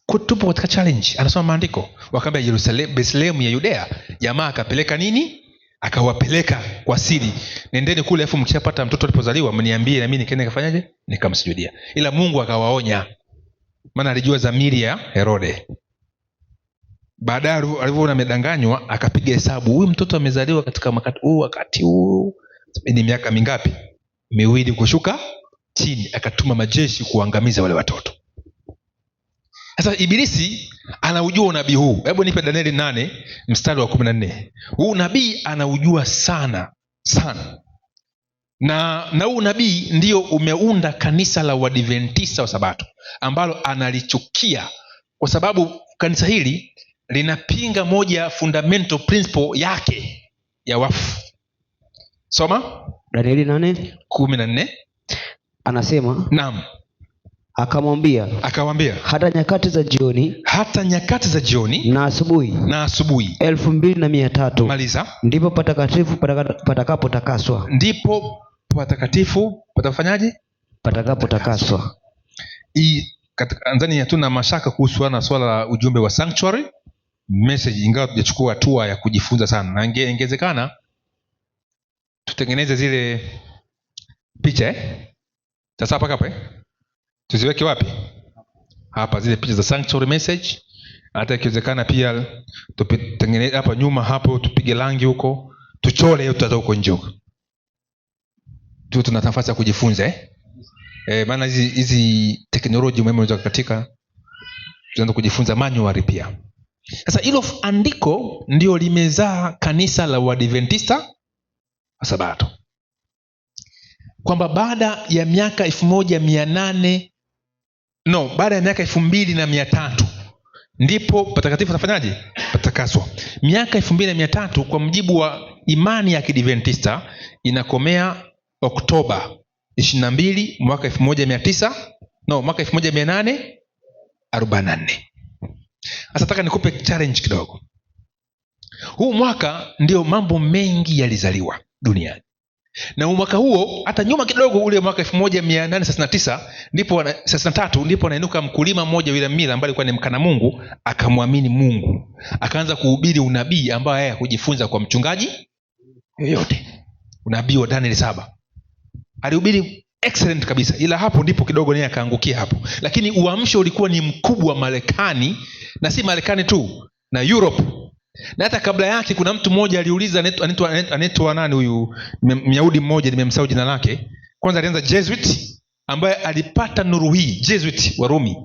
Kutupo katika challenge, anasoma maandiko. Wakaambia Yerusalemu, Bethlehemu ya Yudea, jamaa akapeleka nini? Akawapeleka kwa siri, nendeni kule, afu mkishapata mtoto alipozaliwa mniambie na mimi nikaenda kafanyaje? Nikamsujudia. Ila Mungu akawaonya, maana alijua dhamiri ya Herode. Baadaye alivyoona amedanganywa, akapiga hesabu, huyu mtoto amezaliwa katika wakati huu ni miaka mingapi? 2 kushuka chini. Akatuma majeshi kuangamiza wale watoto. Sasa ibilisi anaujua unabii huu. Hebu nipe Danieli 8:14. Huu nabii anaujua sana sana, na huu nabii ndio umeunda kanisa la Waadventista wa Sabato, ambalo analichukia kwa sababu kanisa hili linapinga moja fundamental principle yake ya wafu. Soma Danieli 8:14. Anasema naam, akawaambia hata nyakati za jioni na asubuhi 2300 maliza, ndipo patakatifu patakapotakaswa. Ndipo patakatifu patafanyaje? Patakapotakaswa. Nadhani hatuna mashaka kuhusu na swala la ujumbe wa sanctuary message, ingawa tujachukua hatua ya kujifunza sana, na ingewezekana tutengeneze zile picha sasa hapa hapa tuziweke wapi? Hapa zile picha za sanctuary message. Hata ikiwezekana pia tutengeneze hapa nyuma hapo, tupige rangi huko, tuchore hiyo tutaza huko nje tu. Tuna nafasi ya kujifunza maana hizi teknolojia muhimu za katika tunaanza kujifunza manual pia. Sasa hilo andiko ndio limezaa kanisa la Waadventista wa Sabato, kwamba baada ya miaka 2300 ndipo patakatifu tafanyaje? Patakaswa. Miaka 2300 kwa mjibu wa imani ya Kiadventista inakomea Oktoba 22 mwaka 1844. Sasa nataka nikupe challenge kidogo. Huu mwaka ndio mambo mengi yalizaliwa duniani, na mwaka huo hata nyuma kidogo, ule mwaka 1863 ndipo anainuka mkulima mmoja William Miller ambaye alikuwa ni mkana Mungu, akamwamini Mungu, akaanza kuhubiri unabii ambao yeye hakujifunza kwa mchungaji yoyote, unabii wa Danieli 7. alihubiri excellent kabisa, ila hapo ndipo kidogo naye akaangukia hapo. Lakini uamsho ulikuwa ni mkubwa Marekani, na si Marekani tu, na Europe. Na hata kabla yake kuna mtu mmoja aliuliza, anaitwa nani huyu Myahudi mmoja, nimemsahau jina lake. Kwanza alianza Jesuit ambaye alipata nuru hii, Jesuit wa Rumi,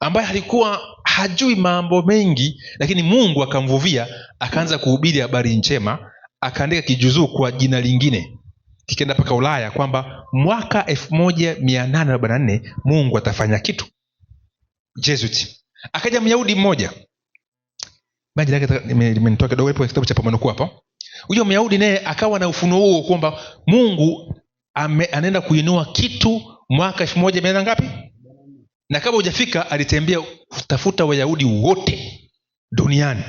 ambaye alikuwa hajui mambo mengi, lakini Mungu akamvuvia, akaanza kuhubiri habari njema, akaandika kijuzuu kwa jina lingine, kikaenda mpaka Ulaya, kwamba mwaka 1844 Mungu atafanya kitu. Jesuit. Akaja Myahudi mmoja, maji lake limenitoa kidogo, ipo kitabu cha Pambano Kuu hapo. Huyo Myahudi naye akawa na ufunuo huo kwamba Mungu anaenda kuinua kitu mwaka 1800 ngapi? Na kama hujafika, alitembea kutafuta Wayahudi wote duniani.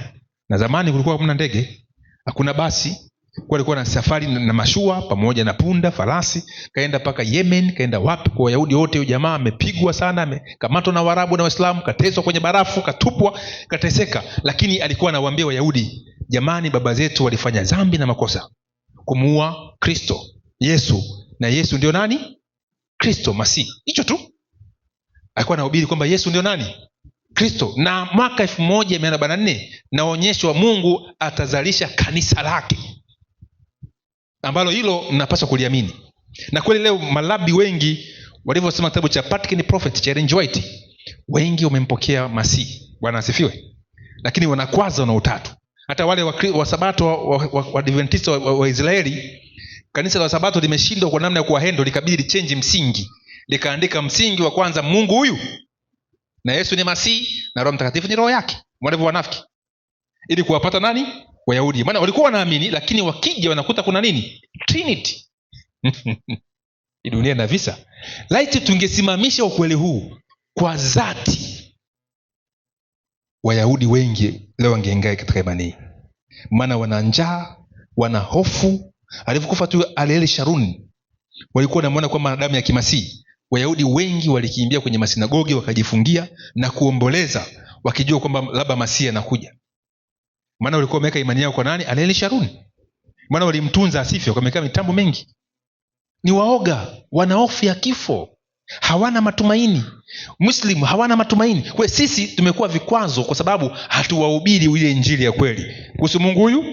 Na zamani kulikuwa hamna ndege, hakuna basi, kulikuwa na safari na mashua pamoja na punda, farasi. Kaenda paka Yemen, kaenda wapi kwa Wayahudi wote. Huyo jamaa amepigwa sana, amekamatwa na Waarabu na Waislamu, kateswa kwenye barafu, katupwa, kateseka. Lakini alikuwa anawaambia Wayahudi, jamani, baba zetu walifanya dhambi na makosa kumuua Kristo Yesu, na Yesu ndio nani? Kristo Masihi. Hicho tu alikuwa anahubiri, kwamba Yesu ndio nani? Kristo. Na mwaka 1844 naonyeshwa Mungu atazalisha kanisa lake, ambalo hilo mnapaswa kuliamini. Na kweli leo malabi wengi walivyosema kitabu cha Vatican Prophet cha Ellen G. White, wengi wamempokea Masihi, Bwana asifiwe, lakini wanakwaza na utatu. Hata wale wa Sabato wa Adventista wa Israeli, kanisa la Sabato limeshindwa kwa namna ya kuwahendo, likabidi change msingi, likaandika msingi wa kwanza, Mungu huyu na Yesu ni Masihi na Roho Mtakatifu ni roho yake, mwadhabu wanafiki, ili kuwapata nani? Wayahudi. Maana walikuwa wanaamini, lakini wakija wanakuta kuna nini? Trinity. Hii dunia na visa. Laiti tungesimamisha ukweli huu kwa dhati, Wayahudi wengi leo wangeingia katika imani. Maana wana njaa, wana hofu. Alivyokufa tu Ariel Sharon, walikuwa wanamuona kwamba damu ya kimasihi. Wayahudi wengi walikimbia kwenye masinagogi, wakajifungia na kuomboleza, wakijua kwamba labda Masihi anakuja. Maana walikuwa wameweka imani yao kwa nani? Ariel Sharon. Maana walimtunza asife, wakamweka mitambo mengi. Ni waoga, wana hofu ya kifo, hawana matumaini. Muslimu hawana matumaini. Kwa sisi tumekuwa vikwazo kwa sababu hatuwahubiri ile injili ya kweli kuhusu Mungu huyu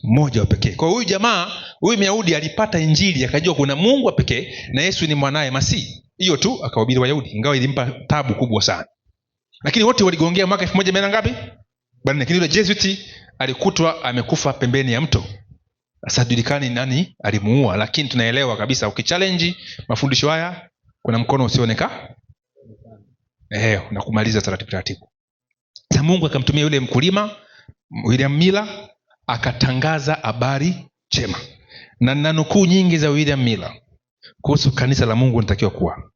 mmoja wa pekee. Kwa huyu jamaa, huyu Myahudi alipata injili, akajua kuna Mungu wa pekee na Yesu ni mwanaye Masihi. Hiyo tu akawahubiri Wayahudi, ingawa ilimpa tabu kubwa sana. Lakini wote waligongea mwaka 1800 ngapi? Bwana. Lakini yule Jesuit alikutwa amekufa pembeni ya mto. Sasa julikani nani alimuua, lakini tunaelewa kabisa ukichallenge mafundisho haya kuna mkono usioonekana na kumaliza taratibu. Sasa Mungu akamtumia yule mkulima William Miller, akatangaza habari njema. Na nanukuu nyingi za William Miller kuhusu kanisa la Mungu linatakiwa kuwa.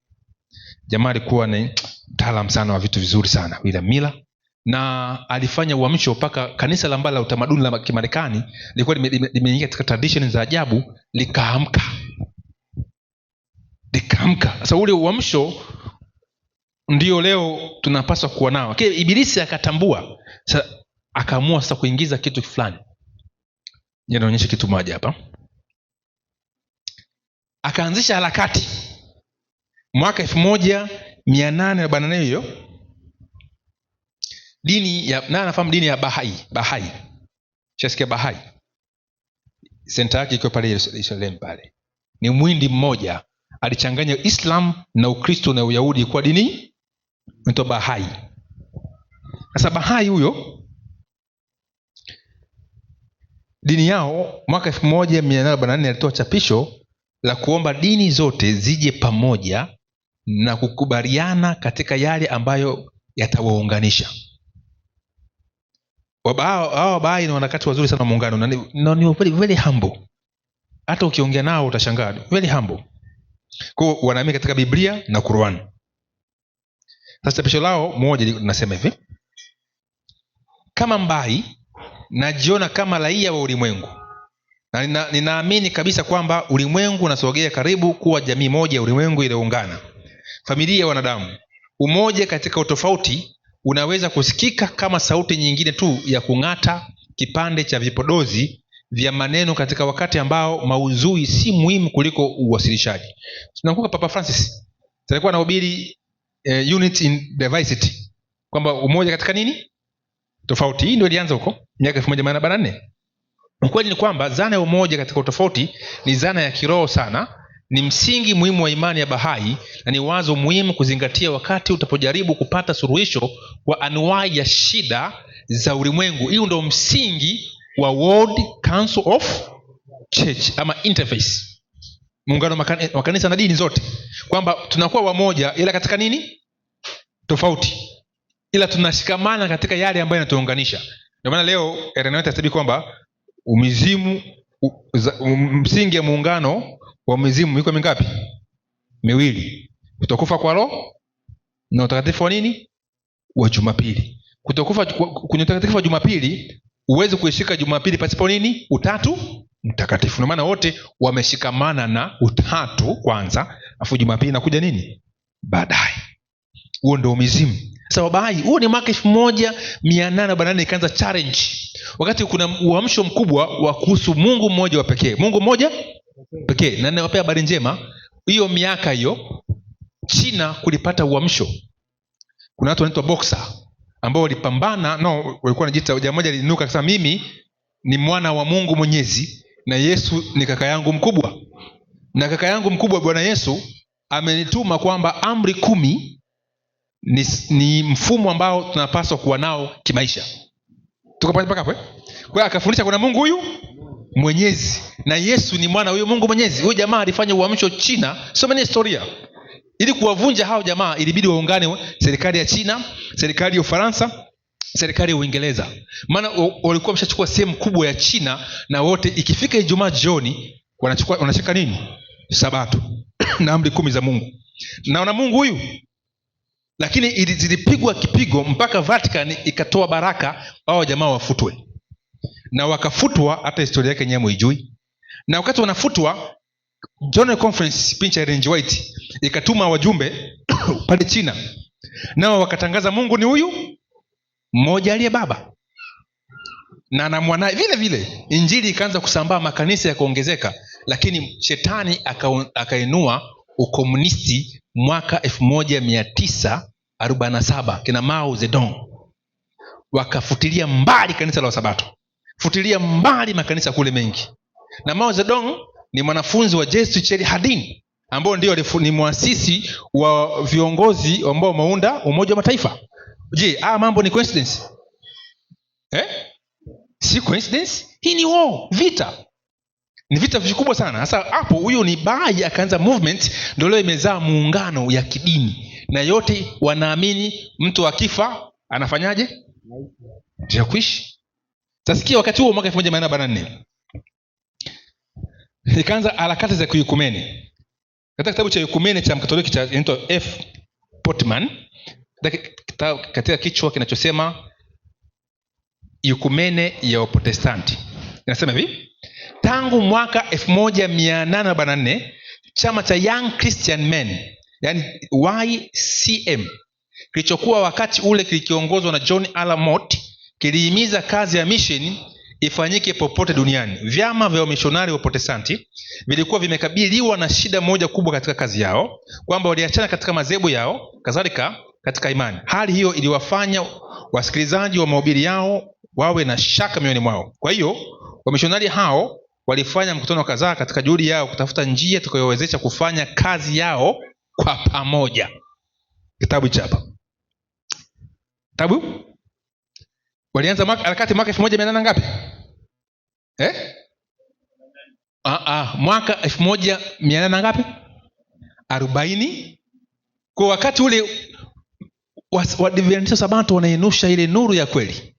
Jamaa alikuwa ni mtaalamu sana wa vitu vizuri sana William Miller, na alifanya uamsho mpaka kanisa la mbala la utamaduni la Kimarekani lilikuwa limeingia katika tradition za ajabu, likaamka. Sasa ule uamsho ndio leo tunapaswa kuwa nao. Lakini Ibilisi akatambua, sasa akaamua sasa kuingiza kitu fulani. Naonyesha kitu moja hapa. Akaanzisha harakati mwaka 1848 hiyo, dini ya anafahamu dini ya Bahai. Shasikia Bahai? Senta yake iko pale Yerusalemu pale. Ni mwindi mmoja alichanganya Islam na Ukristo na Uyahudi kwa dini inaitwa Bahai. Sasa Bahai huyo, dini yao mwaka 1848 alitoa chapisho la kuomba dini zote zije pamoja na kukubaliana katika yale ambayo yatawaunganisha. Hao Bahai ni wanakati wazuri sana wa muungano, na ni very humble. Hata ukiongea nao utashangaa, very humble. Kwa wanaamini katika Biblia na Qur'an. Sasa chapisho lao moja linasema hivi: kama Bahai najiona kama raia wa ulimwengu, na ninaamini kabisa kwamba ulimwengu unasogea karibu kuwa jamii moja ya ulimwengu iliyoungana, familia ya wanadamu. Umoja katika utofauti unaweza kusikika kama sauti nyingine tu ya kung'ata kipande cha vipodozi vya maneno katika wakati ambao maudhui si muhimu kuliko uwasilishaji. Tunakumbuka Papa Francis alikuwa anahubiri unity in diversity, kwamba umoja katika nini? Tofauti. Hii ndio ilianza huko miaka 1844. Ukweli ni kwamba dhana ya umoja katika utofauti ni dhana ya kiroho sana, ni msingi muhimu wa imani ya Bahai na ni wazo muhimu kuzingatia wakati utapojaribu kupata suluhisho kwa anuwai ya shida za ulimwengu. Hii ndio msingi wa World Council of Church ama interface, muungano wa kanisa na dini zote, kwamba tunakuwa wamoja ila katika nini? Tofauti, ila tunashikamana katika yale ambayo yanatuunganisha. Ndio maana leo Ellen White anasema kwamba msingi ya muungano wa mizimu iko mingapi? Miwili: kutokufa kwa roho na utakatifu wa nini? Wa Jumapili. Kutokufa kwenye utakatifu wa Jumapili uweze kuishika Jumapili pasipo nini? Utatu mtakatifu. Ndio maana wote wameshikamana na utatu kwanza, afu Jumapili inakuja nini? Baadaye. Huo ndio mizimu. Sasa Bahai, huo ni mwaka 1844 ikaanza challenge, wakati kuna uamsho mkubwa wa kuhusu Mungu mmoja wa pekee, Mungu mmoja pekee. Na ninawapea habari njema, hiyo miaka hiyo China kulipata uamsho. Kuna watu wanaitwa Boxer ambao walipambana, walikuwa wanajiita, jamaa mmoja aliinuka akasema, mimi ni mwana wa Mungu Mwenyezi na Yesu ni kaka yangu mkubwa, na kaka yangu mkubwa Bwana Yesu amenituma kwamba amri 10 ni mfumo ambao tunapaswa kuwa nao kimaisha. Tuko pale mpaka hapo. Kwa hiyo akafundisha kuna Mungu huyu Mwenyezi na Yesu ni mwana huyo Mungu Mwenyezi. Huyo jamaa alifanya uamsho China, soma historia. Ili kuwavunja hao jamaa ilibidi waungane serikali ya China, serikali ya Ufaransa, serikali ya Uingereza. Maana walikuwa wameshachukua sehemu kubwa ya China, na wote ikifika Ijumaa jioni wanashika nini? Sabato na amri 10 za Mungu. Na Mungu huyu, lakini zilipigwa kipigo mpaka Vatican ikatoa baraka hao jamaa wafutwe. Na wakafutwa, hata historia yake nyewe mwijui. Na wakati wanafutwa, General Conference pincha Ellen White ikatuma wajumbe pale China, nao wakatangaza Mungu ni huyu mmoja aliye Baba na na mwanae. Vile vile injili ikaanza kusambaa, makanisa yakaongezeka, lakini shetani akainua ukomunisti mwaka 1947 kina Mao Zedong, wakafutilia mbali kanisa la Sabato, futilia mbali makanisa kule mengi. Na Mao Zedong ni mwanafunzi wa Jesuit Cherry Hardin, ambao ndio ni muasisi wa viongozi ambao wameunda Umoja wa Mataifa. Je, mambo ni coincidence? Si coincidence. Hii ni vita. Ni vita vikubwa sana. Sasa hapo huyo ni Bahai akaanza movement, ndio leo imezaa muungano ya kidini. Na yote wanaamini mtu akifa anafanyaje? Ndio kuishi. Tasikia wakati huo mwaka 1844 ikaanza harakati za kuikumene. Katika kitabu cha Ikumene cha Mkatoliki cha inaitwa F. Portman, katika kichwa kinachosema Ikumene ya Waprotestanti, inasema hivi: tangu mwaka 1844 chama cha Young Christian Men, yani YCM, kilichokuwa wakati ule kilikiongozwa na John Allan Mott, kilihimiza kazi ya mission ifanyike popote duniani. Vyama vya wamishonari wa Protestanti vilikuwa vimekabiliwa na shida moja kubwa katika kazi yao, kwamba waliachana katika madhehebu yao, kadhalika katika imani. Hali hiyo iliwafanya wasikilizaji wa mahubiri yao wawe na shaka mioyoni mwao. Kwa hiyo wamishonari hao walifanya mkutano kadhaa katika juhudi yao kutafuta njia itakayowezesha kufanya kazi yao kwa pamoja. Kitabu cha hapa. Kitabu walianza harakati mwaka 1800 ngapi? Mwaka 1800 ngapi? 40. Kwa wakati ule Waadventista Sabato wanainusha ile nuru ya kweli.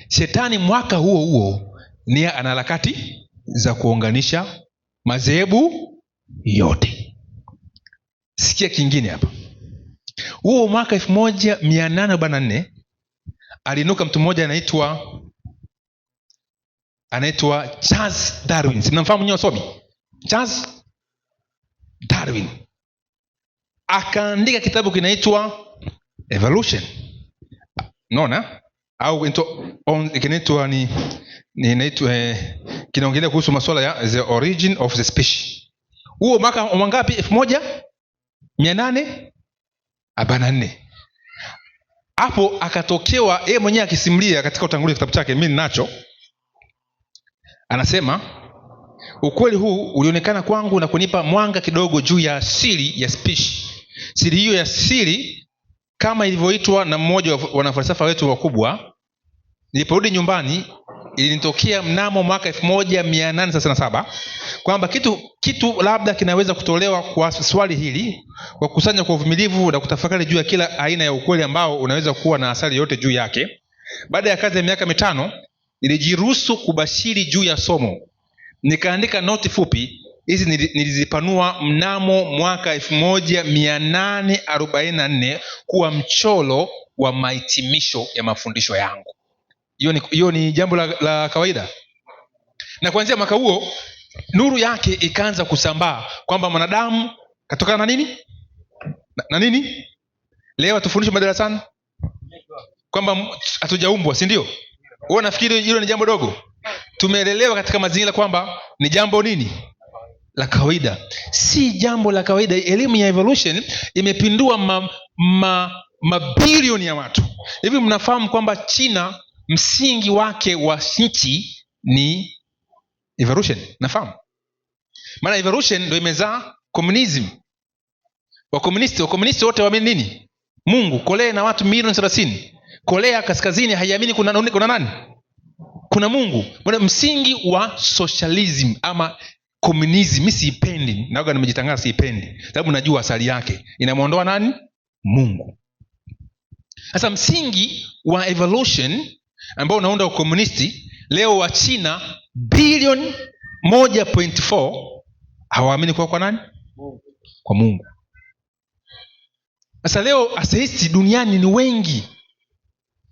Shetani mwaka huo huo ni ana harakati za kuunganisha madhehebu yote. Sikia kingine hapa. Huo mwaka 1844 aliinuka mtu mmoja anaitwa Charles Darwin. Mnamfahamu nyinyi wasomi? Charles Darwin akaandika kitabu kinaitwa Evolution. Unaona? Au kinaitwa kinaongelea kuhusu masuala ya the origin of the species. Huo mwaka wangapi? 1844. Hapo akatokewa yeye mwenyewe akisimulia katika utangulizi kitabu chake, mimi ninacho. Anasema ukweli huu ulionekana kwangu na kunipa mwanga kidogo juu ya siri ya species. Siri hiyo ya siri, kama ilivyoitwa na mmoja wa wanafalsafa wetu wakubwa, niliporudi nyumbani ilinitokea mnamo mwaka 1837 kwamba kitu labda kinaweza kutolewa kwa swali hili kwa kukusanya kwa uvumilivu na kutafakari juu ya kila aina ya ukweli ambao unaweza kuwa na asali yote juu yake. Baada ya kazi ya miaka 5 nilijiruhusu kubashiri juu ya somo. Nikaandika noti fupi. Hizi nilizipanua mnamo mwaka 1844 kuwa mchoro wa mahitimisho ya mafundisho yangu. Hiyo ni jambo la kawaida. Na kuanzia mwaka huo nuru yake ikaanza kusambaa kwamba mwanadamu katokana na nini? Na nini? Leo tufundishe madarasani kwamba hatujaumbwa, si ndio? Wewe nafikiri hilo ni jambo dogo? Tumeelelewa katika mazingira kwamba ni jambo nini? La kawaida. Si jambo la kawaida. Elimu ya evolution imepindua mabilioni ya watu. Hivi mnafahamu kwamba China msingi wake wa nchi ni evolution? Nafahamu. Maana evolution ndio imezaa communism. Wakomunisti wote waamini nini? Mungu. Korea na watu milioni 30. Korea kaskazini haiamini kuna nani? Kuna Mungu. Maana msingi wa socialism ama communism mimi siipendi. Naoga nimejitangaza siipendi. Sababu najua asali yake inamuondoa nani? Mungu. Sasa msingi wa evolution ambao unaunda ukomunisti, leo wa China bilioni 1.4 hawaamini kwa nani? Kwa Mungu. Sasa leo atheisti duniani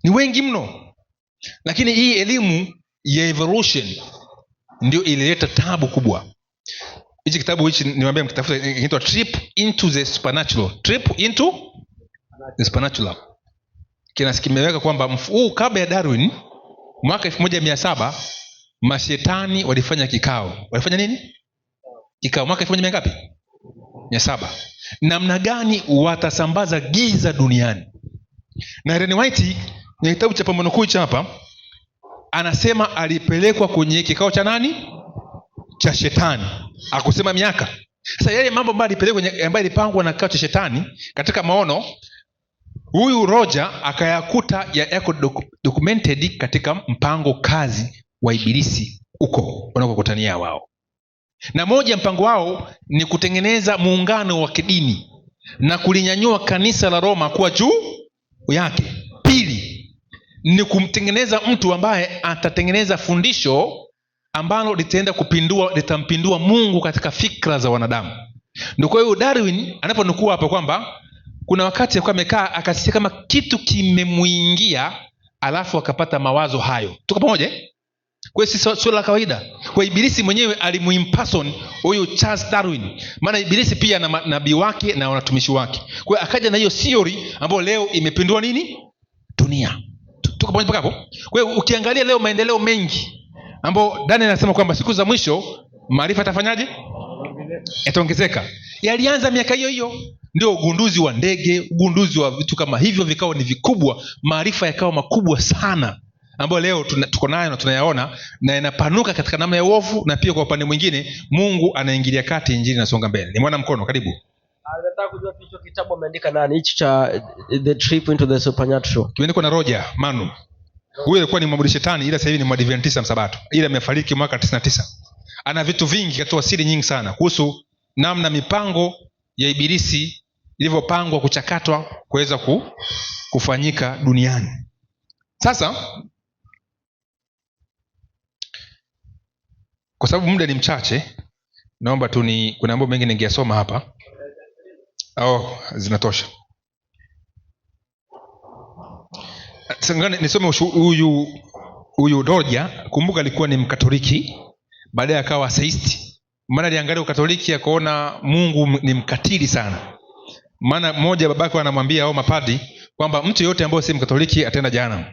ni wengi mno, lakini hii elimu ya evolution ndio ilileta tabu kubwa. Hichi kitabu niwaambia mkitafuta, inaitwa Trip into the Supernatural. Trip into the Supernatural. Kimeweka kwamba huu kabla ya Darwin mwaka 1700 mashetani walifanya kikao. Walifanya nini? Kikao mwaka 1700. Namna gani watasambaza giza duniani. Na Ellen White kwenye kitabu cha Pambano Kuu hapa anasema alipelekwa kwenye kikao cha nani? Cha shetani. Akusema miaka. Sasa yale mambo ambayo alipelekwa ambayo ilipangwa na kikao cha shetani katika maono, huyu Roger akayakuta yako documented katika mpango kazi wa ibilisi huko wanakokutania wao. Na moja mpango wao ni kutengeneza muungano wa kidini na kulinyanyua kanisa la Roma kuwa juu yake. Pili ni kumtengeneza mtu ambaye atatengeneza fundisho ambalo litampindua Mungu katika fikra za wanadamu. Ndio kwa hiyo Darwin anaponukua hapa kwamba kuna wakati alikuwa amekaa akasikia kama kitu kimemuingia, alafu akapata mawazo hayo. Tuko pamoja? Kwa hiyo si swala la kawaida. Kwa ibilisi mwenyewe alimuimperson huyu Charles Darwin. Maana ibilisi pia na nabii wake na wanatumishi wake. Kwa hiyo akaja na hiyo theory ambayo leo imepindua nini? Dunia. Tuko pamoja mpaka hapo? Kwa hiyo ukiangalia leo maendeleo mengi ambayo Daniel anasema kwamba siku za mwisho maarifa yatafanyaje? Yataongezeka. Yalianza miaka hiyo. Ndio ugunduzi wa ndege, ugunduzi wa vitu kama hivyo vikao ni vikubwa, maarifa yakawa makubwa sana ambayo leo tuko nayo na tunayaona na yanapanuka katika namna ya uovu, na pia kwa upande mwingine Mungu anaingilia kati, injili inasonga mbele. Ni mwana mkono karibu. Nataka kujua hicho kitabu ameandika nani, hicho cha The Trip into the Supernatural. Kimeandikwa na Roger Manu. Huyo alikuwa ni mwabudu shetani, ila sasa hivi ni Mwadventista Msabato. Ila amefariki mwaka 99. Ana vitu vingi, katoa siri nyingi sana kuhusu namna mipango ya ibilisi ilivyopangwa kuchakatwa kuweza kufanyika duniani. Sasa kwa sababu muda ni mchache, naomba tu kuna mambo mengi ningesoma hapa au zinatosha. Sangani nisome huyu Roger. Kumbuka alikuwa ni Mkatoliki, baadaye akawa atheist. Maana aliangalia Ukatoliki akaona Mungu ni mkatili sana. Maana mmoja babake anamwambia au mapadi kwamba mtu yote ambaye si Mkatoliki ataenda jehanamu.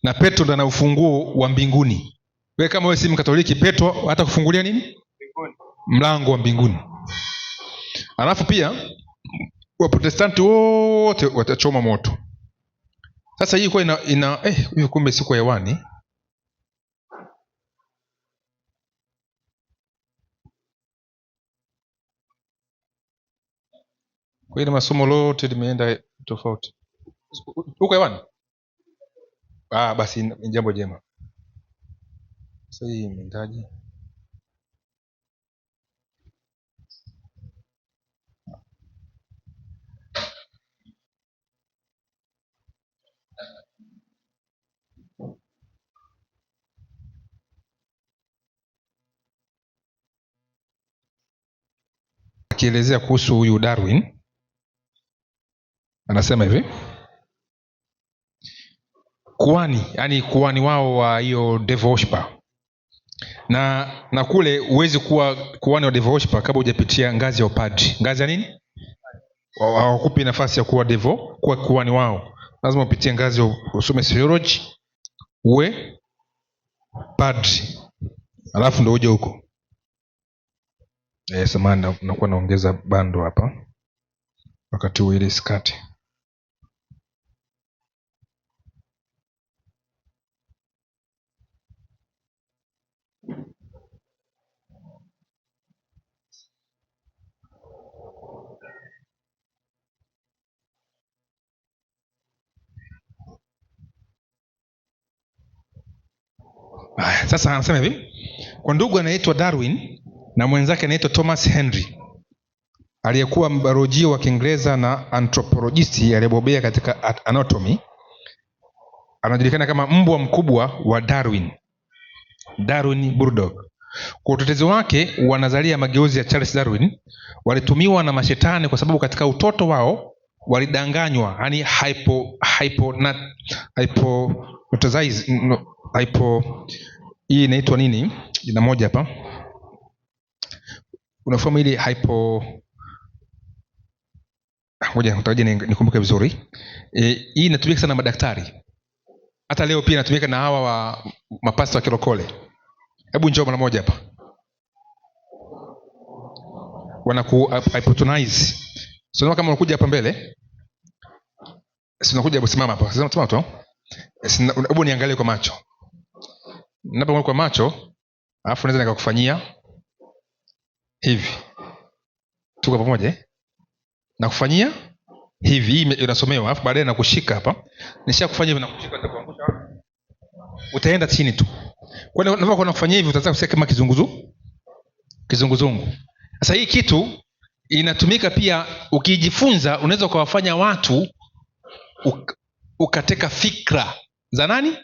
Na Petro ndo ana ufunguo wa mbinguni. Wewe kama wewe si Mkatoliki, Petro hata kufungulia nini? Mlango wa mbinguni. Alafu pia Waprotestanti wote watachoma moto. Sasa hii kwa hiyo kumbe siku hewani. Kwa hiyo masomo lote limeenda tofauti. Uko hewani? Basi ni jambo jema. Sasa hii imeendaje? Akielezea kuhusu huyu Darwin anasema hivi, kuhani wao wa hiyo devil worshiper, na kule huwezi kuwa kuhani wa devil worshiper kabla hujapitia ngazi ya upadri. Ngazi ya nini? Hawakupi nafasi ya kuwa devil, kuwa kuhani wao. Lazima upitie ngazi ya usome theology, uwe padri, alafu ndio uje huko. Samahani, nakuwa naongeza bando hapa wakati huu ili skati. Sasa anasema hivi, kwa ndugu anaitwa Darwin na mwenzake anaitwa Thomas Henry, aliyekuwa mbarojio wa Kiingereza na anthropologist aliyebobea katika anatomy, anajulikana kama mbwa mkubwa wa Darwin Bulldog. Kwa utetezi wake wa nadharia ya mageuzi ya Charles Darwin, walitumiwa na mashetani kwa sababu katika utoto wao walidanganywa, yani hii inaitwa nini? Jina moja hapa. Unafahamu ile ngoja nikumbuke vizuri. Hii inatumika sana na madaktari. Hata leo pia inatumika na hawa wa mapasta wa kirokole. Hebu njoo mara moja hapa. Wanaku hypnotize. Sio kama unakuja hapa mbele. Si unakuja hapo, simama hapa. Simama tu. Hebu niangalie kwa macho. Ninapoangalia kwa macho, alafu naweza nikakufanyia hivi. Tuko pamoja na kufanyia hivi, hii inasomewa, alafu baadaye nakushika hapa. Nishakufanyia hivi, nakushika, nitakuangusha wapi? Utaenda chini tu. Kwa nini unapokuwa unafanyia hivi utaanza kusikia kama kizunguzungu. Sasa hii kitu inatumika pia, ukijifunza unaweza kuwafanya watu ukateka fikra za nani?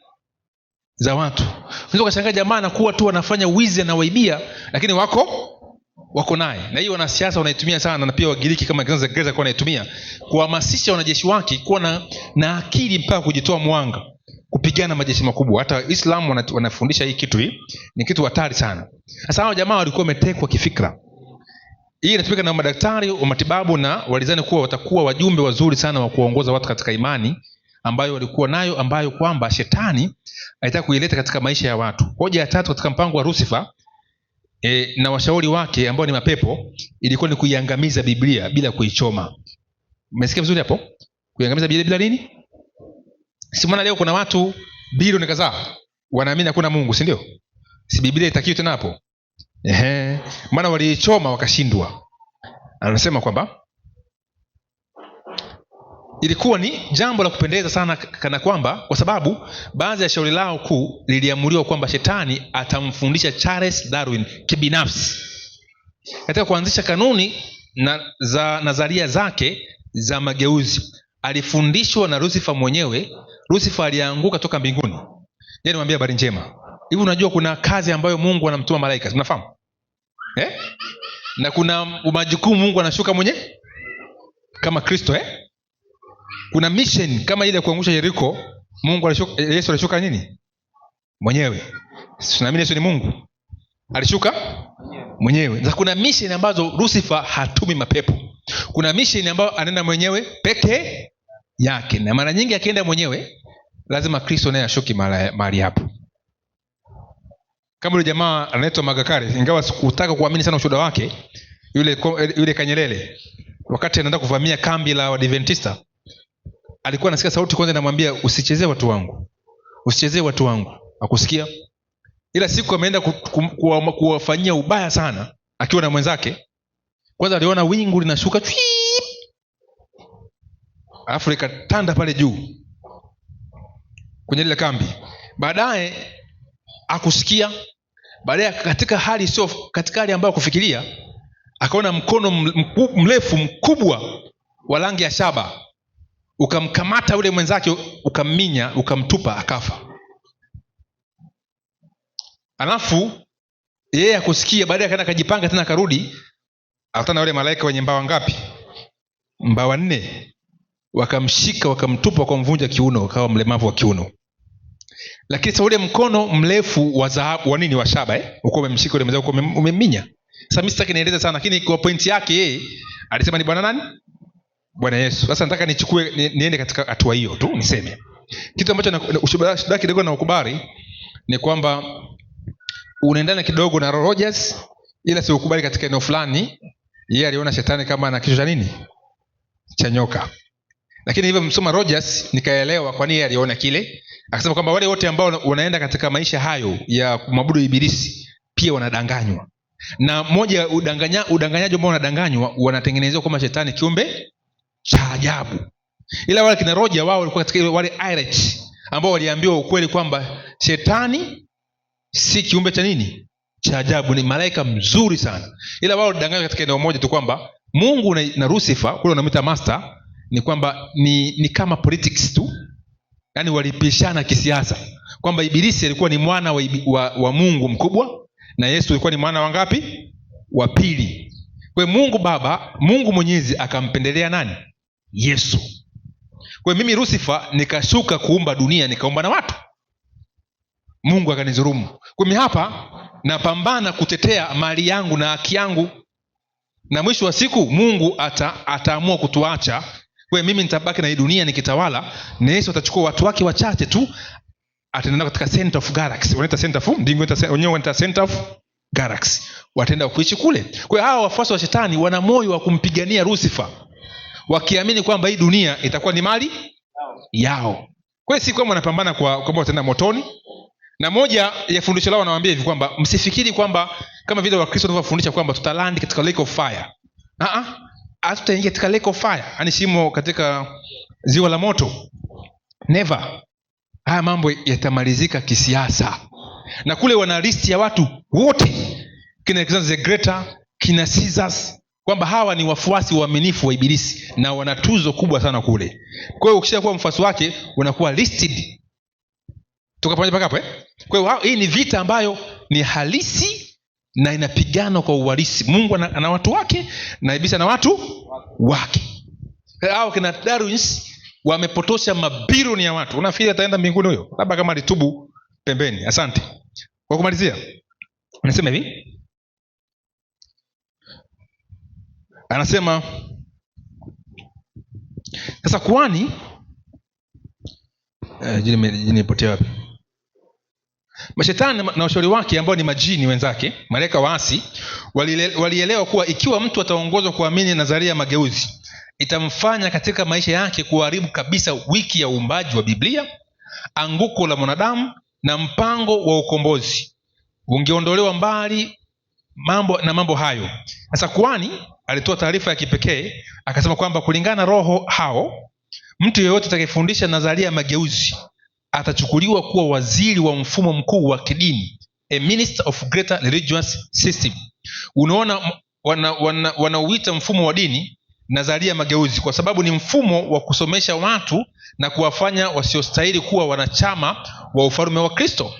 Za watu. Unaweza kushangaa jamaa anakuwa tu anafanya wizi na waibia, lakini wako naye. Na hiyo wanasiasa wanaitumia sana, na pia Wagiriki kama Gereza kwa wanaitumia kuhamasisha wanajeshi wake kuwa na akili mpaka kujitoa mwanga kupigana majeshi makubwa. Hata Islam wanafundisha hii kitu. Hii ni kitu hatari sana. Sasa hao jamaa walikuwa wametekwa kifikra. Hii inatumika na madaktari wa matibabu, na walizani kuwa watakuwa wajumbe wazuri sana wa kuongoza watu katika imani ambayo walikuwa nayo, ambayo kwamba shetani alitaka kuileta katika maisha ya watu. Hoja ya tatu katika mpango wa Lucifer na washauri wake ambao ni mapepo ilikuwa ni kuiangamiza Biblia bila kuichoma. Umesikia vizuri hapo? Kuiangamiza Biblia bila nini? Si maana leo kuna watu bilioni kadhaa wanaamini hakuna Mungu, si ndio? Si Biblia itakiwa tena hapo? Maana waliichoma wakashindwa. Anasema kwamba ilikuwa ni jambo la kupendeza sana, kana kwamba kwa sababu baadhi ya shauri lao kuu liliamuliwa kwamba shetani atamfundisha Charles Darwin kibinafsi katika kuanzisha kanuni za nadharia zake za mageuzi. Alifundishwa na Lucifer mwenyewe. Lucifer alianguka toka mbinguni. Yaani mwambie habari njema. Hivi unajua kuna kazi ambayo Mungu anamtuma malaika, unafahamu? Na kuna majukumu Mungu anashuka mwenyewe kama Kristo. Kuna mission kama ile ya kuangusha Yeriko, Yesu alishuka nini? Mwenyewe. Tunaamini Yesu ni Mungu. Alishuka mwenyewe. Sasa kuna mission ambazo Lucifer hatumi mapepo. Kuna mission ambayo anaenda mwenyewe peke yake, na mara nyingi akienda mwenyewe lazima Kristo naye ashuki mahali hapo. kama yule jamaa anaitwa Magakare, ingawa sikutaka kuamini sana ushuhuda wake, yule Kanyelele, wakati anaenda kuvamia kambi la Waadventista, alikuwa anasikia sauti kwanza inamwambia usichezee watu wangu, usichezee watu wangu. Akusikia. Ila siku ameenda kuwafanyia ubaya sana akiwa na mwenzake, kwanza aliona wingu linashuka alafu likatanda pale juu kwenye ile kambi. Baadaye akusikia, baadaye katika hali ambayo kufikiria, akaona mkono mrefu mkubwa wa rangi ya shaba ukamkamata yule mwenzake, ukamminya, ukamtupa, akafa. Alafu yeye akusikia, baadaye akaenda akajipanga tena, akarudi, akutana wale malaika wenye mbawa ngapi? Mbawa 4. Wakamshika, wakamtupa, wakamvunja kiuno, akawa mlemavu wa kiuno. Lakini sasa ule mkono mrefu wa dhahabu wa nini, wa shaba uko umemshika ule mwenzako, umeminya. Sasa mimi sitaki nieleze sana, lakini kwa pointi yake yeye alisema ni Bwana nani? Bwana Yesu. Sasa nataka niende katika hatua hiyo tu niseme kitu ambacho ushuhuda kidogo na ukubali ni kwamba unaendana kidogo na Rogers, ila si ukubali katika eneo fulani. Yeye aliona shetani kama ana kichwa cha nini, cha nyoka. Lakini hivyo msoma Rogers nikaelewa kwa nini yeye aliona kile. Akasema kwamba wale wote ambao wanaenda katika maisha hayo ya kumwabudu ibilisi pia wanadanganywa. Na moja ya udanganyaji ambao wanadanganywa, wanatengenezewa kama shetani kiumbe cha ajabu. Ila wale kina Roger wao walikuwa katika wale Irish ambao waliambiwa ukweli kwamba shetani si kiumbe cha nini, cha ajabu, ni malaika mzuri sana. Ila wao walidanganywa katika eneo moja tu kwamba Mungu na Lucifer kule wanamuita master ni kwamba ni kama politics tu. Yaani walipishana kisiasa kwamba ibilisi alikuwa ni mwana wa Mungu mkubwa na Yesu alikuwa ni mwana wa ngapi? Wa pili. Kwa Mungu Baba, Mungu Mwenyezi akampendelea nani? Yesu. Kwa mimi Lucifer nikashuka kuumba dunia, nikaumba na watu. Mungu akanidhulumu. Kwa mimi hapa napambana kutetea mali yangu na haki yangu. Na mwisho wa siku Mungu ataamua kutuacha. Kwa mimi nitabaki na hii dunia nikitawala, na Yesu atachukua watu wake wachache tu, ataenda katika center of galaxy. Wanaita center of ndingo, wenyewe wanaita center of galaxy. Wataenda kuishi kule. Kwa hiyo hawa wafuasi wa shetani wana moyo wa kumpigania Lucifer, wakiamini kwamba hii dunia itakuwa ni mali yao. Kwa hiyo si kwamba wanapambana kwamba wataenda motoni. Na moja ya fundisho lao wanawaambia hivi kwamba msifikiri kwamba kama vile Wakristo wanavyofundisha kwamba tutalandi katika lake of fire. Hatutaingia katika lake of fire, yani shimo katika ziwa la moto. Never. Haya mambo yatamalizika kisiasa. Na kule wana listi ya watu wote, kina Alexander the Great, kina Caesars, kwamba hawa ni wafuasi waaminifu wa ibilisi na wana tuzo kubwa sana kule. Kwa hiyo ukishakuwa mfuasi wake unakuwa listed. Tuko pamoja mpaka hapo Kwa hiyo hii ni vita ambayo ni halisi na inapigana kwa uhalisi. Mungu ana watu wake na ibilisi na watu wake. Hao kina Darwins wamepotosha mabilioni ya watu. Unafikiri ataenda mbinguni huyo? Labda kama alitubu pembeni. Asante. Kwa kumalizia, anasema hivi. Anasema sasa kuhani jini potea wapi? Mashetani na washauri wake ambao ni majini wenzake, malaika waasi, walielewa kuwa ikiwa mtu ataongozwa kuamini nadharia ya mageuzi, itamfanya katika maisha yake kuharibu kabisa wiki ya uumbaji wa Biblia, anguko la mwanadamu na mpango wa ukombozi. Ungeondolewa mbali mambo hayo. Sasa kuhani alitoa taarifa ya kipekee, akasema kwamba kulingana na roho hao, mtu yeyote atakayefundisha nadharia ya mageuzi atachukuliwa kuwa waziri wa mfumo mkuu wa kidini, a minister of greater religious system. Unaona, wanauita mfumo wa dini nadharia mageuzi kwa sababu ni mfumo wa kusomesha watu na kuwafanya wasiostahili kuwa wanachama wa ufalme wa Kristo.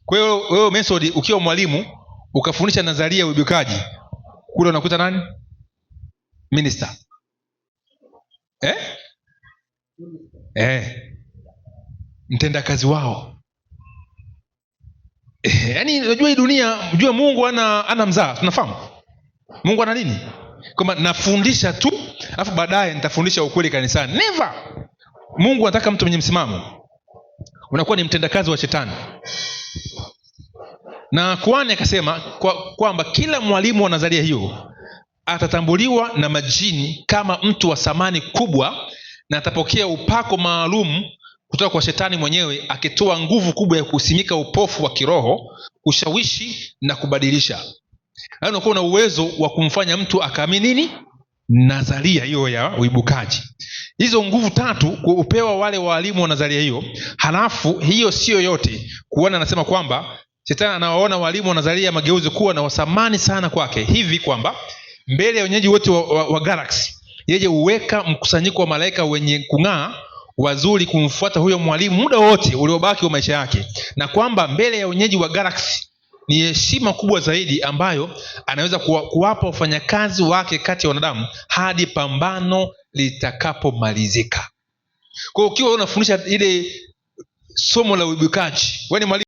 Kwa hiyo wewe Method ukiwa mwalimu ukafundisha nadharia ya uibukaji, kule unakuta nani? Minister. Mtendakazi wao. Yaani unajua hii dunia, unajua Mungu ana mzaa, tunafahamu. Mungu ana nini? Kwamba nafundisha tu, alafu baadaye nitafundisha ukweli kanisani. Never. Mungu anataka mtu mwenye msimamo. Unakuwa ni mtendakazi wa shetani. Na kuhani akasema kwamba kila mwalimu wa nadharia hiyo atatambuliwa na majini kama mtu wa thamani kubwa, na atapokea upako maalum kutoka kwa shetani mwenyewe, akitoa nguvu kubwa ya kusimika upofu wa kiroho, kushawishi na kubadilisha. Yaani unakuwa na uwezo wa kumfanya mtu akaamini nini? Nadharia hiyo ya uibukaji. Hizo nguvu 3 upewa wale walimu wa nadharia hiyo. Halafu hiyo sio yote. Kuona anasema kwamba shetani anawaona walimu wa nadharia ya mageuzi kuwa na wasamani sana kwake, hivi kwamba mbele ya wenyeji wote wa galaxy yeye uweka mkusanyiko wa malaika wenye kung'aa wazuri kumfuata huyo mwalimu muda wote uliobaki wa maisha yake, na kwamba mbele ya wenyeji wa galaxy ni heshima kubwa zaidi ambayo anaweza kuwapa wafanyakazi wake kati ya wanadamu hadi pambano litakapomalizika. Kwa hiyo ukiwa unafundisha ile somo la uibukaji, wewe ni mwalimu